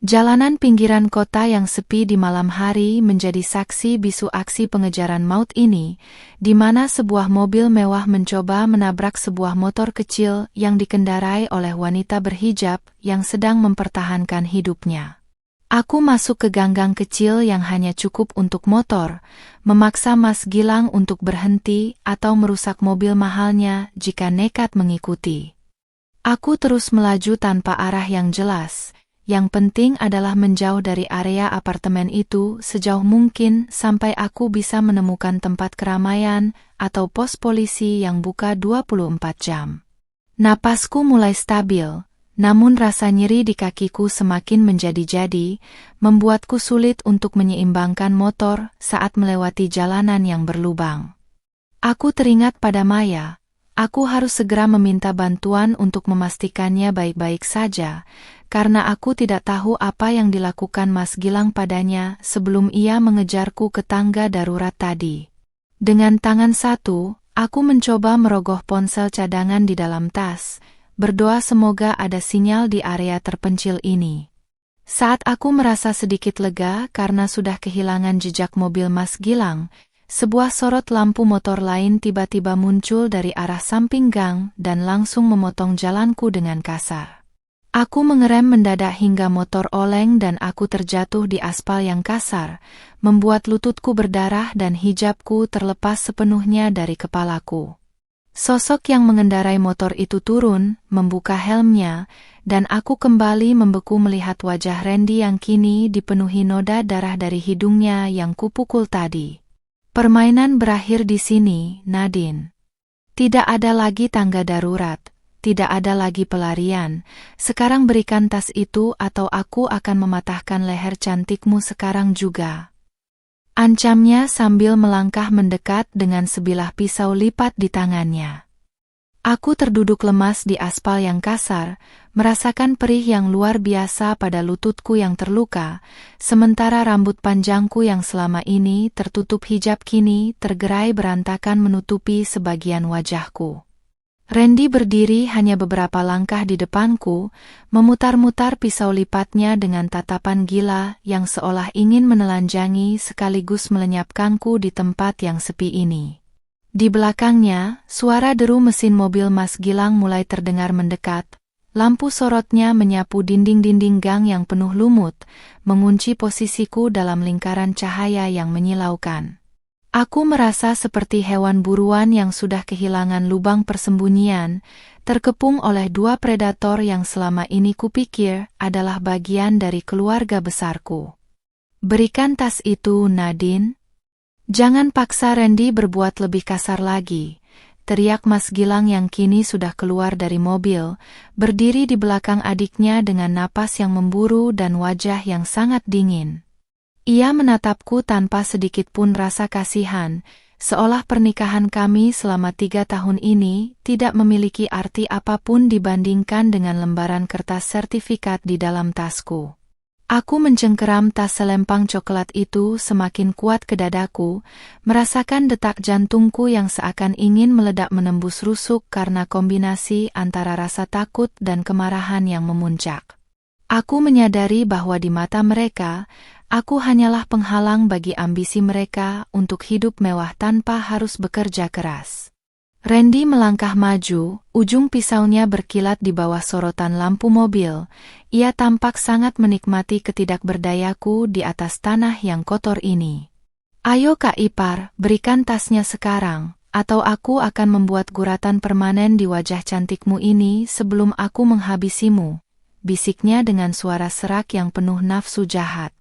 S1: Jalanan pinggiran kota yang sepi di malam hari menjadi saksi bisu aksi pengejaran maut ini, di mana sebuah mobil mewah mencoba menabrak sebuah motor kecil yang dikendarai oleh wanita berhijab yang sedang mempertahankan hidupnya. Aku masuk ke ganggang kecil yang hanya cukup untuk motor, memaksa Mas Gilang untuk berhenti atau merusak mobil mahalnya jika nekat mengikuti. Aku terus melaju tanpa arah yang jelas. Yang penting adalah menjauh dari area apartemen itu sejauh mungkin sampai aku bisa menemukan tempat keramaian atau pos polisi yang buka 24 jam. Napasku mulai stabil, namun rasa nyeri di kakiku semakin menjadi-jadi, membuatku sulit untuk menyeimbangkan motor saat melewati jalanan yang berlubang. Aku teringat pada Maya. Aku harus segera meminta bantuan untuk memastikannya baik-baik saja, karena aku tidak tahu apa yang dilakukan Mas Gilang padanya sebelum ia mengejarku ke tangga darurat tadi. Dengan tangan satu, aku mencoba merogoh ponsel cadangan di dalam tas, berdoa semoga ada sinyal di area terpencil ini. Saat aku merasa sedikit lega karena sudah kehilangan jejak mobil Mas Gilang, sebuah sorot lampu motor lain tiba-tiba muncul dari arah samping gang dan langsung memotong jalanku dengan kasar. Aku mengerem mendadak hingga motor oleng dan aku terjatuh di aspal yang kasar, membuat lututku berdarah dan hijabku terlepas sepenuhnya dari kepalaku. Sosok yang mengendarai motor itu turun, membuka helmnya, dan aku kembali membeku melihat wajah Randy yang kini dipenuhi noda darah dari hidungnya yang kupukul tadi. Permainan berakhir di sini, Nadine. Tidak ada lagi tangga darurat. Tidak ada lagi pelarian. Sekarang berikan tas itu atau aku akan mematahkan leher cantikmu sekarang juga. Ancamnya sambil melangkah mendekat dengan sebilah pisau lipat di tangannya. Aku terduduk lemas di aspal yang kasar, merasakan perih yang luar biasa pada lututku yang terluka, sementara rambut panjangku yang selama ini tertutup hijab kini tergerai berantakan menutupi sebagian wajahku. Randy berdiri hanya beberapa langkah di depanku, memutar-mutar pisau lipatnya dengan tatapan gila yang seolah ingin menelanjangi sekaligus melenyapkanku di tempat yang sepi ini. Di belakangnya, suara deru mesin mobil Mas Gilang mulai terdengar mendekat. Lampu sorotnya menyapu dinding-dinding gang yang penuh lumut, mengunci posisiku dalam lingkaran cahaya yang menyilaukan. Aku merasa seperti hewan buruan yang sudah kehilangan lubang persembunyian, terkepung oleh dua predator yang selama ini kupikir adalah bagian dari keluarga besarku. Berikan tas itu, Nadine. Jangan paksa Randy berbuat lebih kasar lagi, teriak Mas Gilang yang kini sudah keluar dari mobil, berdiri di belakang adiknya dengan napas yang memburu dan wajah yang sangat dingin. Ia menatapku tanpa sedikit pun rasa kasihan, seolah pernikahan kami selama 3 tahun ini tidak memiliki arti apapun dibandingkan dengan lembaran kertas sertifikat di dalam tasku. Aku mencengkeram tas selempang coklat itu semakin kuat ke dadaku, merasakan detak jantungku yang seakan ingin meledak menembus rusuk karena kombinasi antara rasa takut dan kemarahan yang memuncak. Aku menyadari bahwa di mata mereka, aku hanyalah penghalang bagi ambisi mereka untuk hidup mewah tanpa harus bekerja keras. Randy melangkah maju, ujung pisaunya berkilat di bawah sorotan lampu mobil. Ia tampak sangat menikmati ketidakberdayaku di atas tanah yang kotor ini. Ayo Kak Ipar, berikan tasnya sekarang, atau aku akan membuat guratan permanen di wajah cantikmu ini sebelum aku menghabisimu, bisiknya dengan suara serak yang penuh nafsu jahat.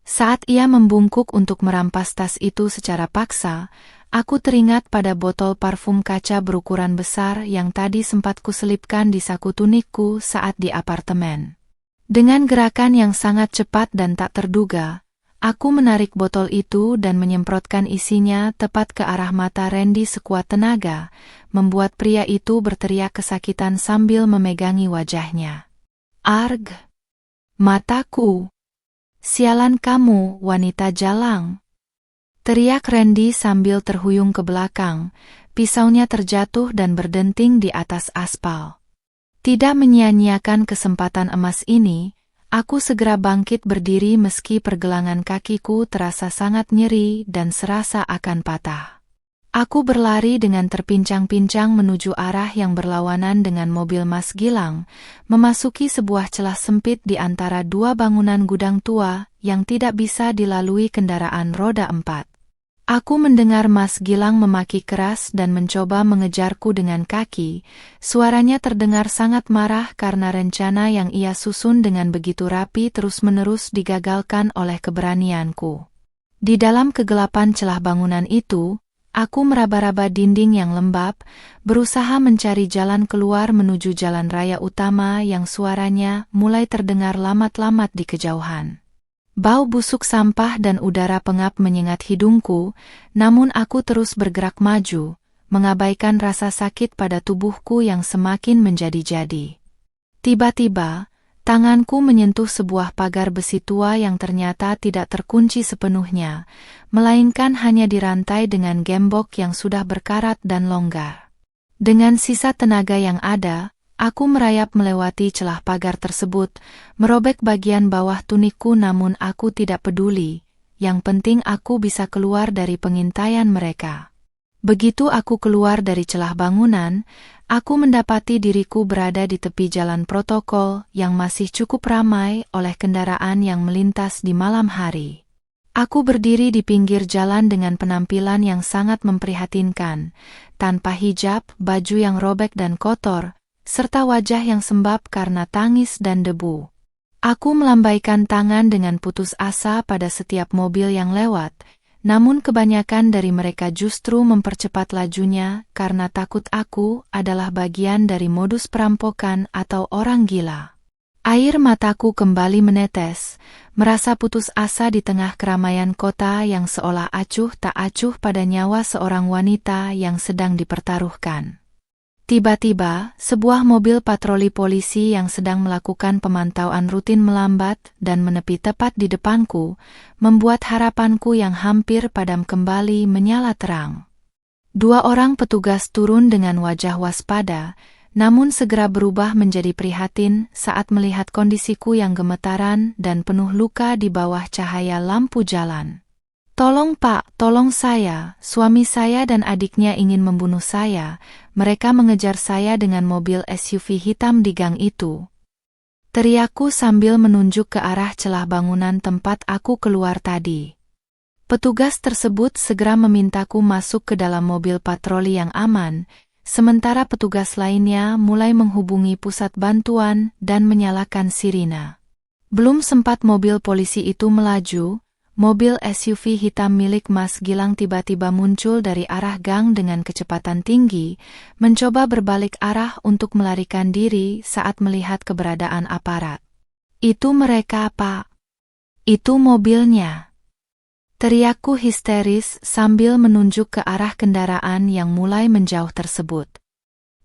S1: Saat ia membungkuk untuk merampas tas itu secara paksa, aku teringat pada botol parfum kaca berukuran besar yang tadi sempat kuselipkan di saku tunikku saat di apartemen. Dengan gerakan yang sangat cepat dan tak terduga, aku menarik botol itu dan menyemprotkan isinya tepat ke arah mata Randy sekuat tenaga, membuat pria itu berteriak kesakitan sambil memegangi wajahnya. Arg! Mataku! Sialan kamu, wanita jalang! Teriak Randy sambil terhuyung ke belakang, pisaunya terjatuh dan berdenting di atas aspal. Tidak menyia-nyiakan kesempatan emas ini, aku segera bangkit berdiri meski pergelangan kakiku terasa sangat nyeri dan serasa akan patah. Aku berlari dengan terpincang-pincang menuju arah yang berlawanan dengan mobil Mas Gilang, memasuki sebuah celah sempit di antara dua bangunan gudang tua yang tidak bisa dilalui kendaraan roda 4. Aku mendengar Mas Gilang memaki keras dan mencoba mengejarku dengan kaki. Suaranya terdengar sangat marah karena rencana yang ia susun dengan begitu rapi terus-menerus digagalkan oleh keberanianku. Di dalam kegelapan celah bangunan itu, aku meraba-raba dinding yang lembab, berusaha mencari jalan keluar menuju jalan raya utama yang suaranya mulai terdengar lamat-lamat di kejauhan. Bau busuk sampah dan udara pengap menyengat hidungku, namun aku terus bergerak maju, mengabaikan rasa sakit pada tubuhku yang semakin menjadi-jadi. Tiba-tiba, tanganku menyentuh sebuah pagar besi tua yang ternyata tidak terkunci sepenuhnya, melainkan hanya dirantai dengan gembok yang sudah berkarat dan longgar. Dengan sisa tenaga yang ada, aku merayap melewati celah pagar tersebut, merobek bagian bawah tunikku namun aku tidak peduli, yang penting aku bisa keluar dari pengintaian mereka. Begitu aku keluar dari celah bangunan, aku mendapati diriku berada di tepi jalan protokol yang masih cukup ramai oleh kendaraan yang melintas di malam hari. Aku berdiri di pinggir jalan dengan penampilan yang sangat memprihatinkan, tanpa hijab, baju yang robek dan kotor, serta wajah yang sembab karena tangis dan debu. Aku melambaikan tangan dengan putus asa pada setiap mobil yang lewat, namun kebanyakan dari mereka justru mempercepat lajunya karena takut aku adalah bagian dari modus perampokan atau orang gila. Air mataku kembali menetes, merasa putus asa di tengah keramaian kota yang seolah acuh tak acuh pada nyawa seorang wanita yang sedang dipertaruhkan. Tiba-tiba, sebuah mobil patroli polisi yang sedang melakukan pemantauan rutin melambat dan menepi tepat di depanku, membuat harapanku yang hampir padam kembali menyala terang. 2 orang petugas turun dengan wajah waspada, namun segera berubah menjadi prihatin saat melihat kondisiku yang gemetaran dan penuh luka di bawah cahaya lampu jalan. "Tolong Pak, tolong saya, suami saya dan adiknya ingin membunuh saya, mereka mengejar saya dengan mobil SUV hitam di gang itu," teriakku sambil menunjuk ke arah celah bangunan tempat aku keluar tadi. Petugas tersebut segera memintaku masuk ke dalam mobil patroli yang aman, sementara petugas lainnya mulai menghubungi pusat bantuan dan menyalakan sirina. Belum sempat mobil polisi itu melaju, mobil SUV hitam milik Mas Gilang tiba-tiba muncul dari arah gang dengan kecepatan tinggi, mencoba berbalik arah untuk melarikan diri saat melihat keberadaan aparat. "Itu mereka, Pak. Itu mobilnya," teriakku histeris sambil menunjuk ke arah kendaraan yang mulai menjauh tersebut.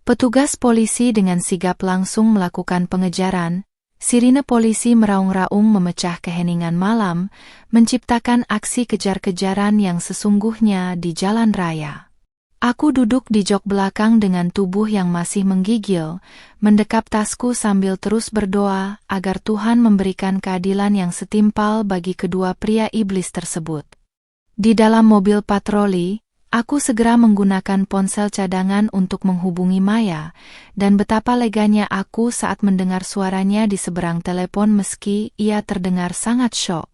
S1: Petugas polisi dengan sigap langsung melakukan pengejaran. Sirine polisi meraung-raung memecah keheningan malam, menciptakan aksi kejar-kejaran yang sesungguhnya di jalan raya. Aku duduk di jok belakang dengan tubuh yang masih menggigil, mendekap tasku sambil terus berdoa agar Tuhan memberikan keadilan yang setimpal bagi kedua pria iblis tersebut. Di dalam mobil patroli, aku segera menggunakan ponsel cadangan untuk menghubungi Maya, dan betapa leganya aku saat mendengar suaranya di seberang telepon meski ia terdengar sangat syok.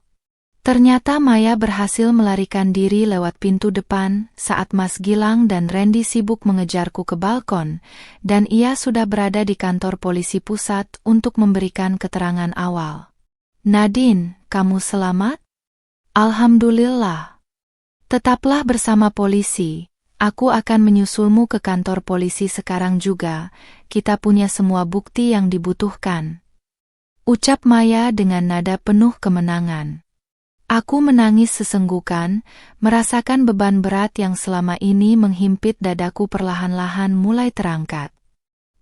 S1: Ternyata Maya berhasil melarikan diri lewat pintu depan saat Mas Gilang dan Randy sibuk mengejarku ke balkon, dan ia sudah berada di kantor polisi pusat untuk memberikan keterangan awal. "Nadine, kamu selamat?" "Alhamdulillah. Tetaplah bersama polisi, aku akan menyusulmu ke kantor polisi sekarang juga, kita punya semua bukti yang dibutuhkan," ucap Maya dengan nada penuh kemenangan. Aku menangis sesenggukan, merasakan beban berat yang selama ini menghimpit dadaku perlahan-lahan mulai terangkat.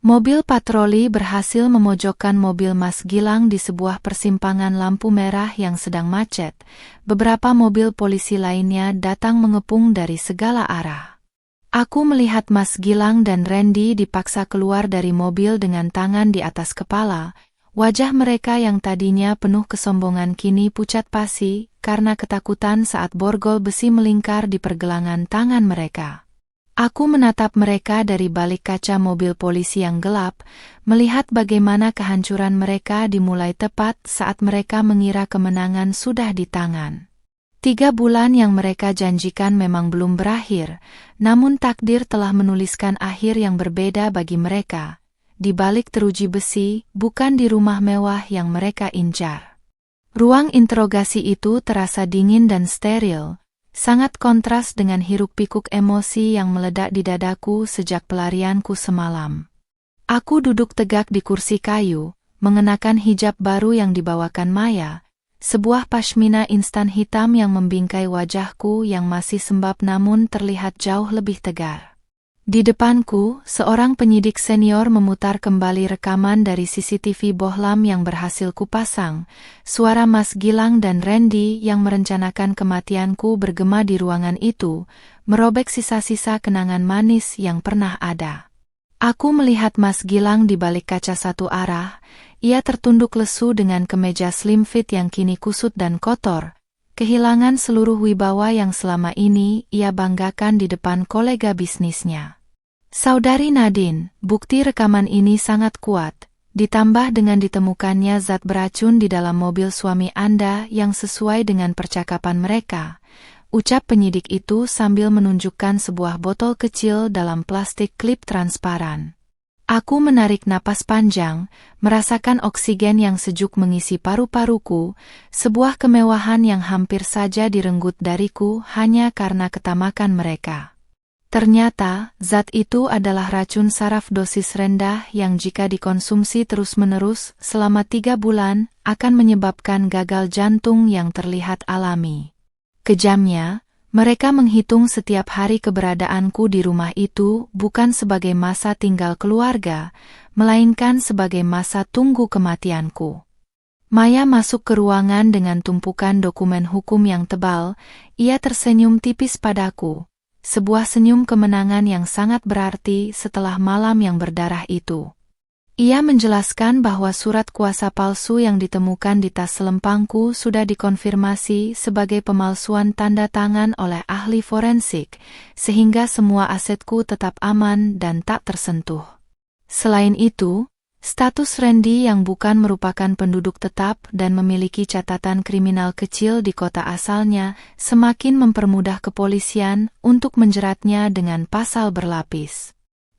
S1: Mobil patroli berhasil memojokkan mobil Mas Gilang di sebuah persimpangan lampu merah yang sedang macet. Beberapa mobil polisi lainnya datang mengepung dari segala arah. Aku melihat Mas Gilang dan Randy dipaksa keluar dari mobil dengan tangan di atas kepala. Wajah mereka yang tadinya penuh kesombongan kini pucat pasi karena ketakutan saat borgol besi melingkar di pergelangan tangan mereka. Aku menatap mereka dari balik kaca mobil polisi yang gelap, melihat bagaimana kehancuran mereka dimulai tepat saat mereka mengira kemenangan sudah di tangan. 3 bulan yang mereka janjikan memang belum berakhir, namun takdir telah menuliskan akhir yang berbeda bagi mereka, di balik teruji besi, bukan di rumah mewah yang mereka incar. Ruang interogasi itu terasa dingin dan steril, sangat kontras dengan hiruk-pikuk emosi yang meledak di dadaku sejak pelarianku semalam. Aku duduk tegak di kursi kayu, mengenakan hijab baru yang dibawakan Maya, sebuah pashmina instan hitam yang membingkai wajahku yang masih sembab namun terlihat jauh lebih tegar. Di depanku, seorang penyidik senior memutar kembali rekaman dari CCTV bohlam yang berhasil kupasang. Suara Mas Gilang dan Randy yang merencanakan kematianku bergema di ruangan itu, merobek sisa-sisa kenangan manis yang pernah ada. Aku melihat Mas Gilang di balik kaca satu arah, ia tertunduk lesu dengan kemeja slim fit yang kini kusut dan kotor, kehilangan seluruh wibawa yang selama ini ia banggakan di depan kolega bisnisnya. Saudari Nadine, bukti rekaman ini sangat kuat, ditambah dengan ditemukannya zat beracun di dalam mobil suami Anda yang sesuai dengan percakapan mereka, ucap penyidik itu sambil menunjukkan sebuah botol kecil dalam plastik klip transparan. Aku menarik napas panjang, merasakan oksigen yang sejuk mengisi paru-paruku, sebuah kemewahan yang hampir saja direnggut dariku hanya karena ketamakan mereka. Ternyata, zat itu adalah racun saraf dosis rendah yang jika dikonsumsi terus-menerus selama 3 bulan, akan menyebabkan gagal jantung yang terlihat alami. Kejamnya, mereka menghitung setiap hari keberadaanku di rumah itu bukan sebagai masa tinggal keluarga, melainkan sebagai masa tunggu kematianku. Maya masuk ke ruangan dengan tumpukan dokumen hukum yang tebal, ia tersenyum tipis padaku. Sebuah senyum kemenangan yang sangat berarti setelah malam yang berdarah itu. Ia menjelaskan bahwa surat kuasa palsu yang ditemukan di tas selempangku sudah dikonfirmasi sebagai pemalsuan tanda tangan oleh ahli forensik, sehingga semua asetku tetap aman dan tak tersentuh. Selain itu, status Randy yang bukan merupakan penduduk tetap dan memiliki catatan kriminal kecil di kota asalnya semakin mempermudah kepolisian untuk menjeratnya dengan pasal berlapis.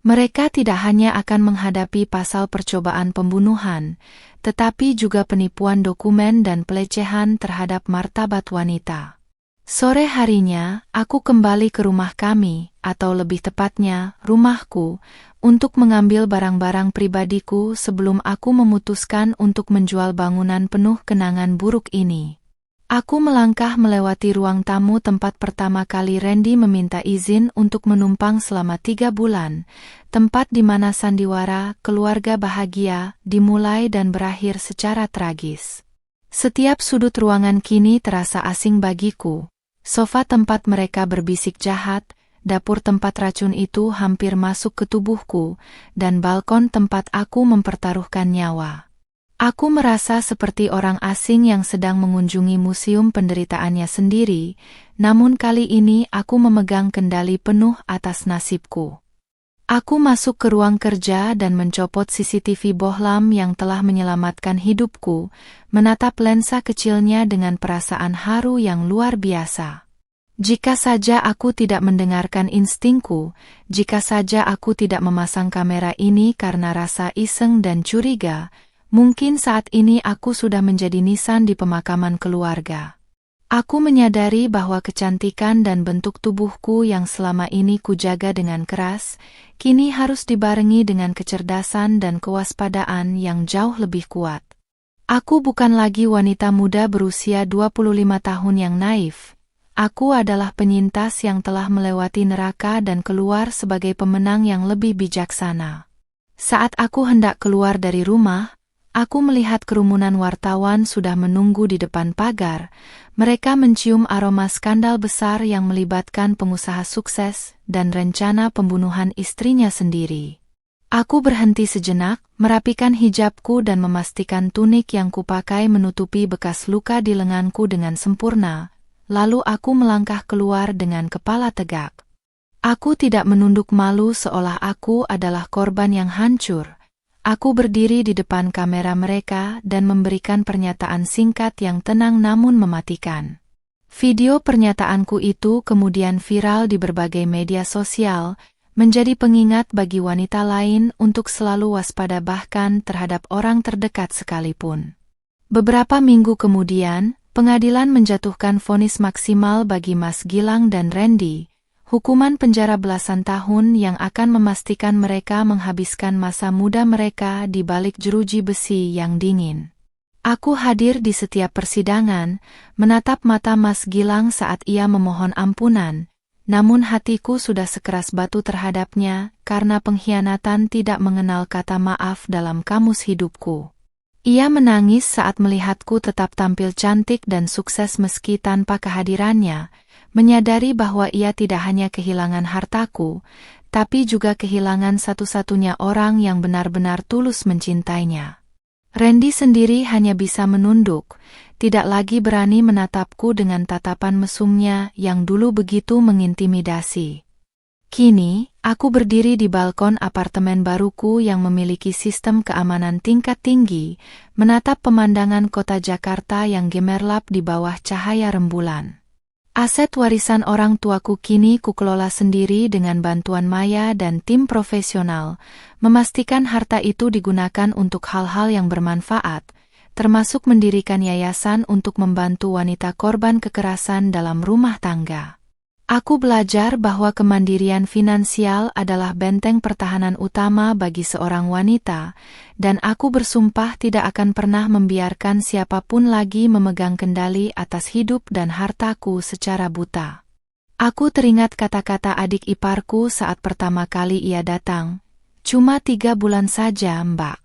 S1: Mereka tidak hanya akan menghadapi pasal percobaan pembunuhan, tetapi juga penipuan dokumen dan pelecehan terhadap martabat wanita. Sore harinya, aku kembali ke rumah kami, atau lebih tepatnya, rumahku, untuk mengambil barang-barang pribadiku sebelum aku memutuskan untuk menjual bangunan penuh kenangan buruk ini. Aku melangkah melewati ruang tamu tempat pertama kali Randy meminta izin untuk menumpang selama 3 bulan, tempat di mana sandiwara keluarga bahagia dimulai dan berakhir secara tragis. Setiap sudut ruangan kini terasa asing bagiku. Sofa tempat mereka berbisik jahat, dapur tempat racun itu hampir masuk ke tubuhku, dan balkon tempat aku mempertaruhkan nyawa. Aku merasa seperti orang asing yang sedang mengunjungi museum penderitaannya sendiri, namun kali ini aku memegang kendali penuh atas nasibku. Aku masuk ke ruang kerja dan mencopot CCTV bohlam yang telah menyelamatkan hidupku, menatap lensa kecilnya dengan perasaan haru yang luar biasa. Jika saja aku tidak mendengarkan instingku, jika saja aku tidak memasang kamera ini karena rasa iseng dan curiga, mungkin saat ini aku sudah menjadi nisan di pemakaman keluarga. Aku menyadari bahwa kecantikan dan bentuk tubuhku yang selama ini kujaga dengan keras, kini harus dibarengi dengan kecerdasan dan kewaspadaan yang jauh lebih kuat. Aku bukan lagi wanita muda berusia 25 tahun yang naif. Aku adalah penyintas yang telah melewati neraka dan keluar sebagai pemenang yang lebih bijaksana. Saat aku hendak keluar dari rumah, aku melihat kerumunan wartawan sudah menunggu di depan pagar. Mereka mencium aroma skandal besar yang melibatkan pengusaha sukses dan rencana pembunuhan istrinya sendiri. Aku berhenti sejenak, merapikan hijabku dan memastikan tunik yang kupakai menutupi bekas luka di lenganku dengan sempurna. Lalu aku melangkah keluar dengan kepala tegak. Aku tidak menunduk malu seolah aku adalah korban yang hancur. Aku berdiri di depan kamera mereka dan memberikan pernyataan singkat yang tenang namun mematikan. Video pernyataanku itu kemudian viral di berbagai media sosial, menjadi pengingat bagi wanita lain untuk selalu waspada bahkan terhadap orang terdekat sekalipun. Beberapa minggu kemudian, pengadilan menjatuhkan vonis maksimal bagi Mas Gilang dan Randy, hukuman penjara belasan tahun yang akan memastikan mereka menghabiskan masa muda mereka di balik jeruji besi yang dingin. Aku hadir di setiap persidangan, menatap mata Mas Gilang saat ia memohon ampunan, namun hatiku sudah sekeras batu terhadapnya karena pengkhianatan tidak mengenal kata maaf dalam kamus hidupku. Ia menangis saat melihatku tetap tampil cantik dan sukses meski tanpa kehadirannya, menyadari bahwa ia tidak hanya kehilangan hartaku, tapi juga kehilangan satu-satunya orang yang benar-benar tulus mencintainya. Randy sendiri hanya bisa menunduk, tidak lagi berani menatapku dengan tatapan mesumnya yang dulu begitu mengintimidasi. Kini, aku berdiri di balkon apartemen baruku yang memiliki sistem keamanan tingkat tinggi, menatap pemandangan kota Jakarta yang gemerlap di bawah cahaya rembulan. Aset warisan orang tuaku kini kukelola sendiri dengan bantuan Maya dan tim profesional, memastikan harta itu digunakan untuk hal-hal yang bermanfaat, termasuk mendirikan yayasan untuk membantu wanita korban kekerasan dalam rumah tangga. Aku belajar bahwa kemandirian finansial adalah benteng pertahanan utama bagi seorang wanita, dan aku bersumpah tidak akan pernah membiarkan siapapun lagi memegang kendali atas hidup dan hartaku secara buta. Aku teringat kata-kata adik iparku saat pertama kali ia datang, "Cuma 3 bulan saja, Mbak."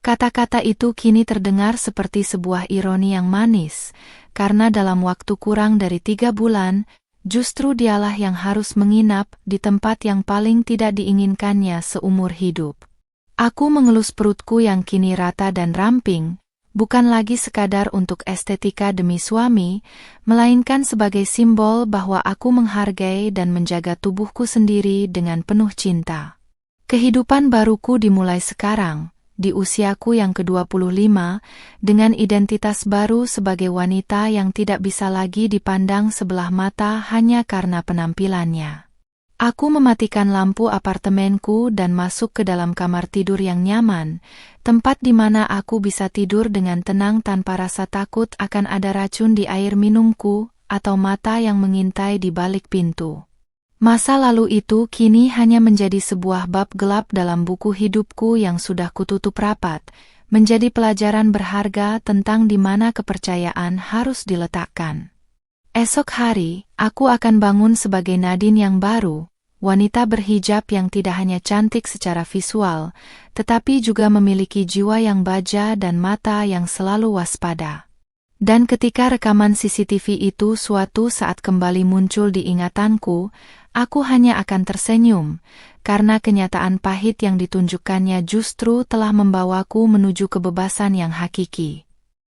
S1: Kata-kata itu kini terdengar seperti sebuah ironi yang manis, karena dalam waktu kurang dari 3 bulan, justru dialah yang harus menginap di tempat yang paling tidak diinginkannya seumur hidup. Aku mengelus perutku yang kini rata dan ramping, bukan lagi sekadar untuk estetika demi suami, melainkan sebagai simbol bahwa aku menghargai dan menjaga tubuhku sendiri dengan penuh cinta. Kehidupan baruku dimulai sekarang, di usiaku yang ke-25, dengan identitas baru sebagai wanita yang tidak bisa lagi dipandang sebelah mata hanya karena penampilannya. Aku mematikan lampu apartemenku dan masuk ke dalam kamar tidur yang nyaman, tempat di mana aku bisa tidur dengan tenang tanpa rasa takut akan ada racun di air minumku atau mata yang mengintai di balik pintu. Masa lalu itu kini hanya menjadi sebuah bab gelap dalam buku hidupku yang sudah kututup rapat, menjadi pelajaran berharga tentang di mana kepercayaan harus diletakkan. Esok hari, aku akan bangun sebagai Nadine yang baru, wanita berhijab yang tidak hanya cantik secara visual, tetapi juga memiliki jiwa yang baja dan mata yang selalu waspada. Dan ketika rekaman CCTV itu suatu saat kembali muncul di ingatanku, aku hanya akan tersenyum, karena kenyataan pahit yang ditunjukkannya justru telah membawaku menuju kebebasan yang hakiki.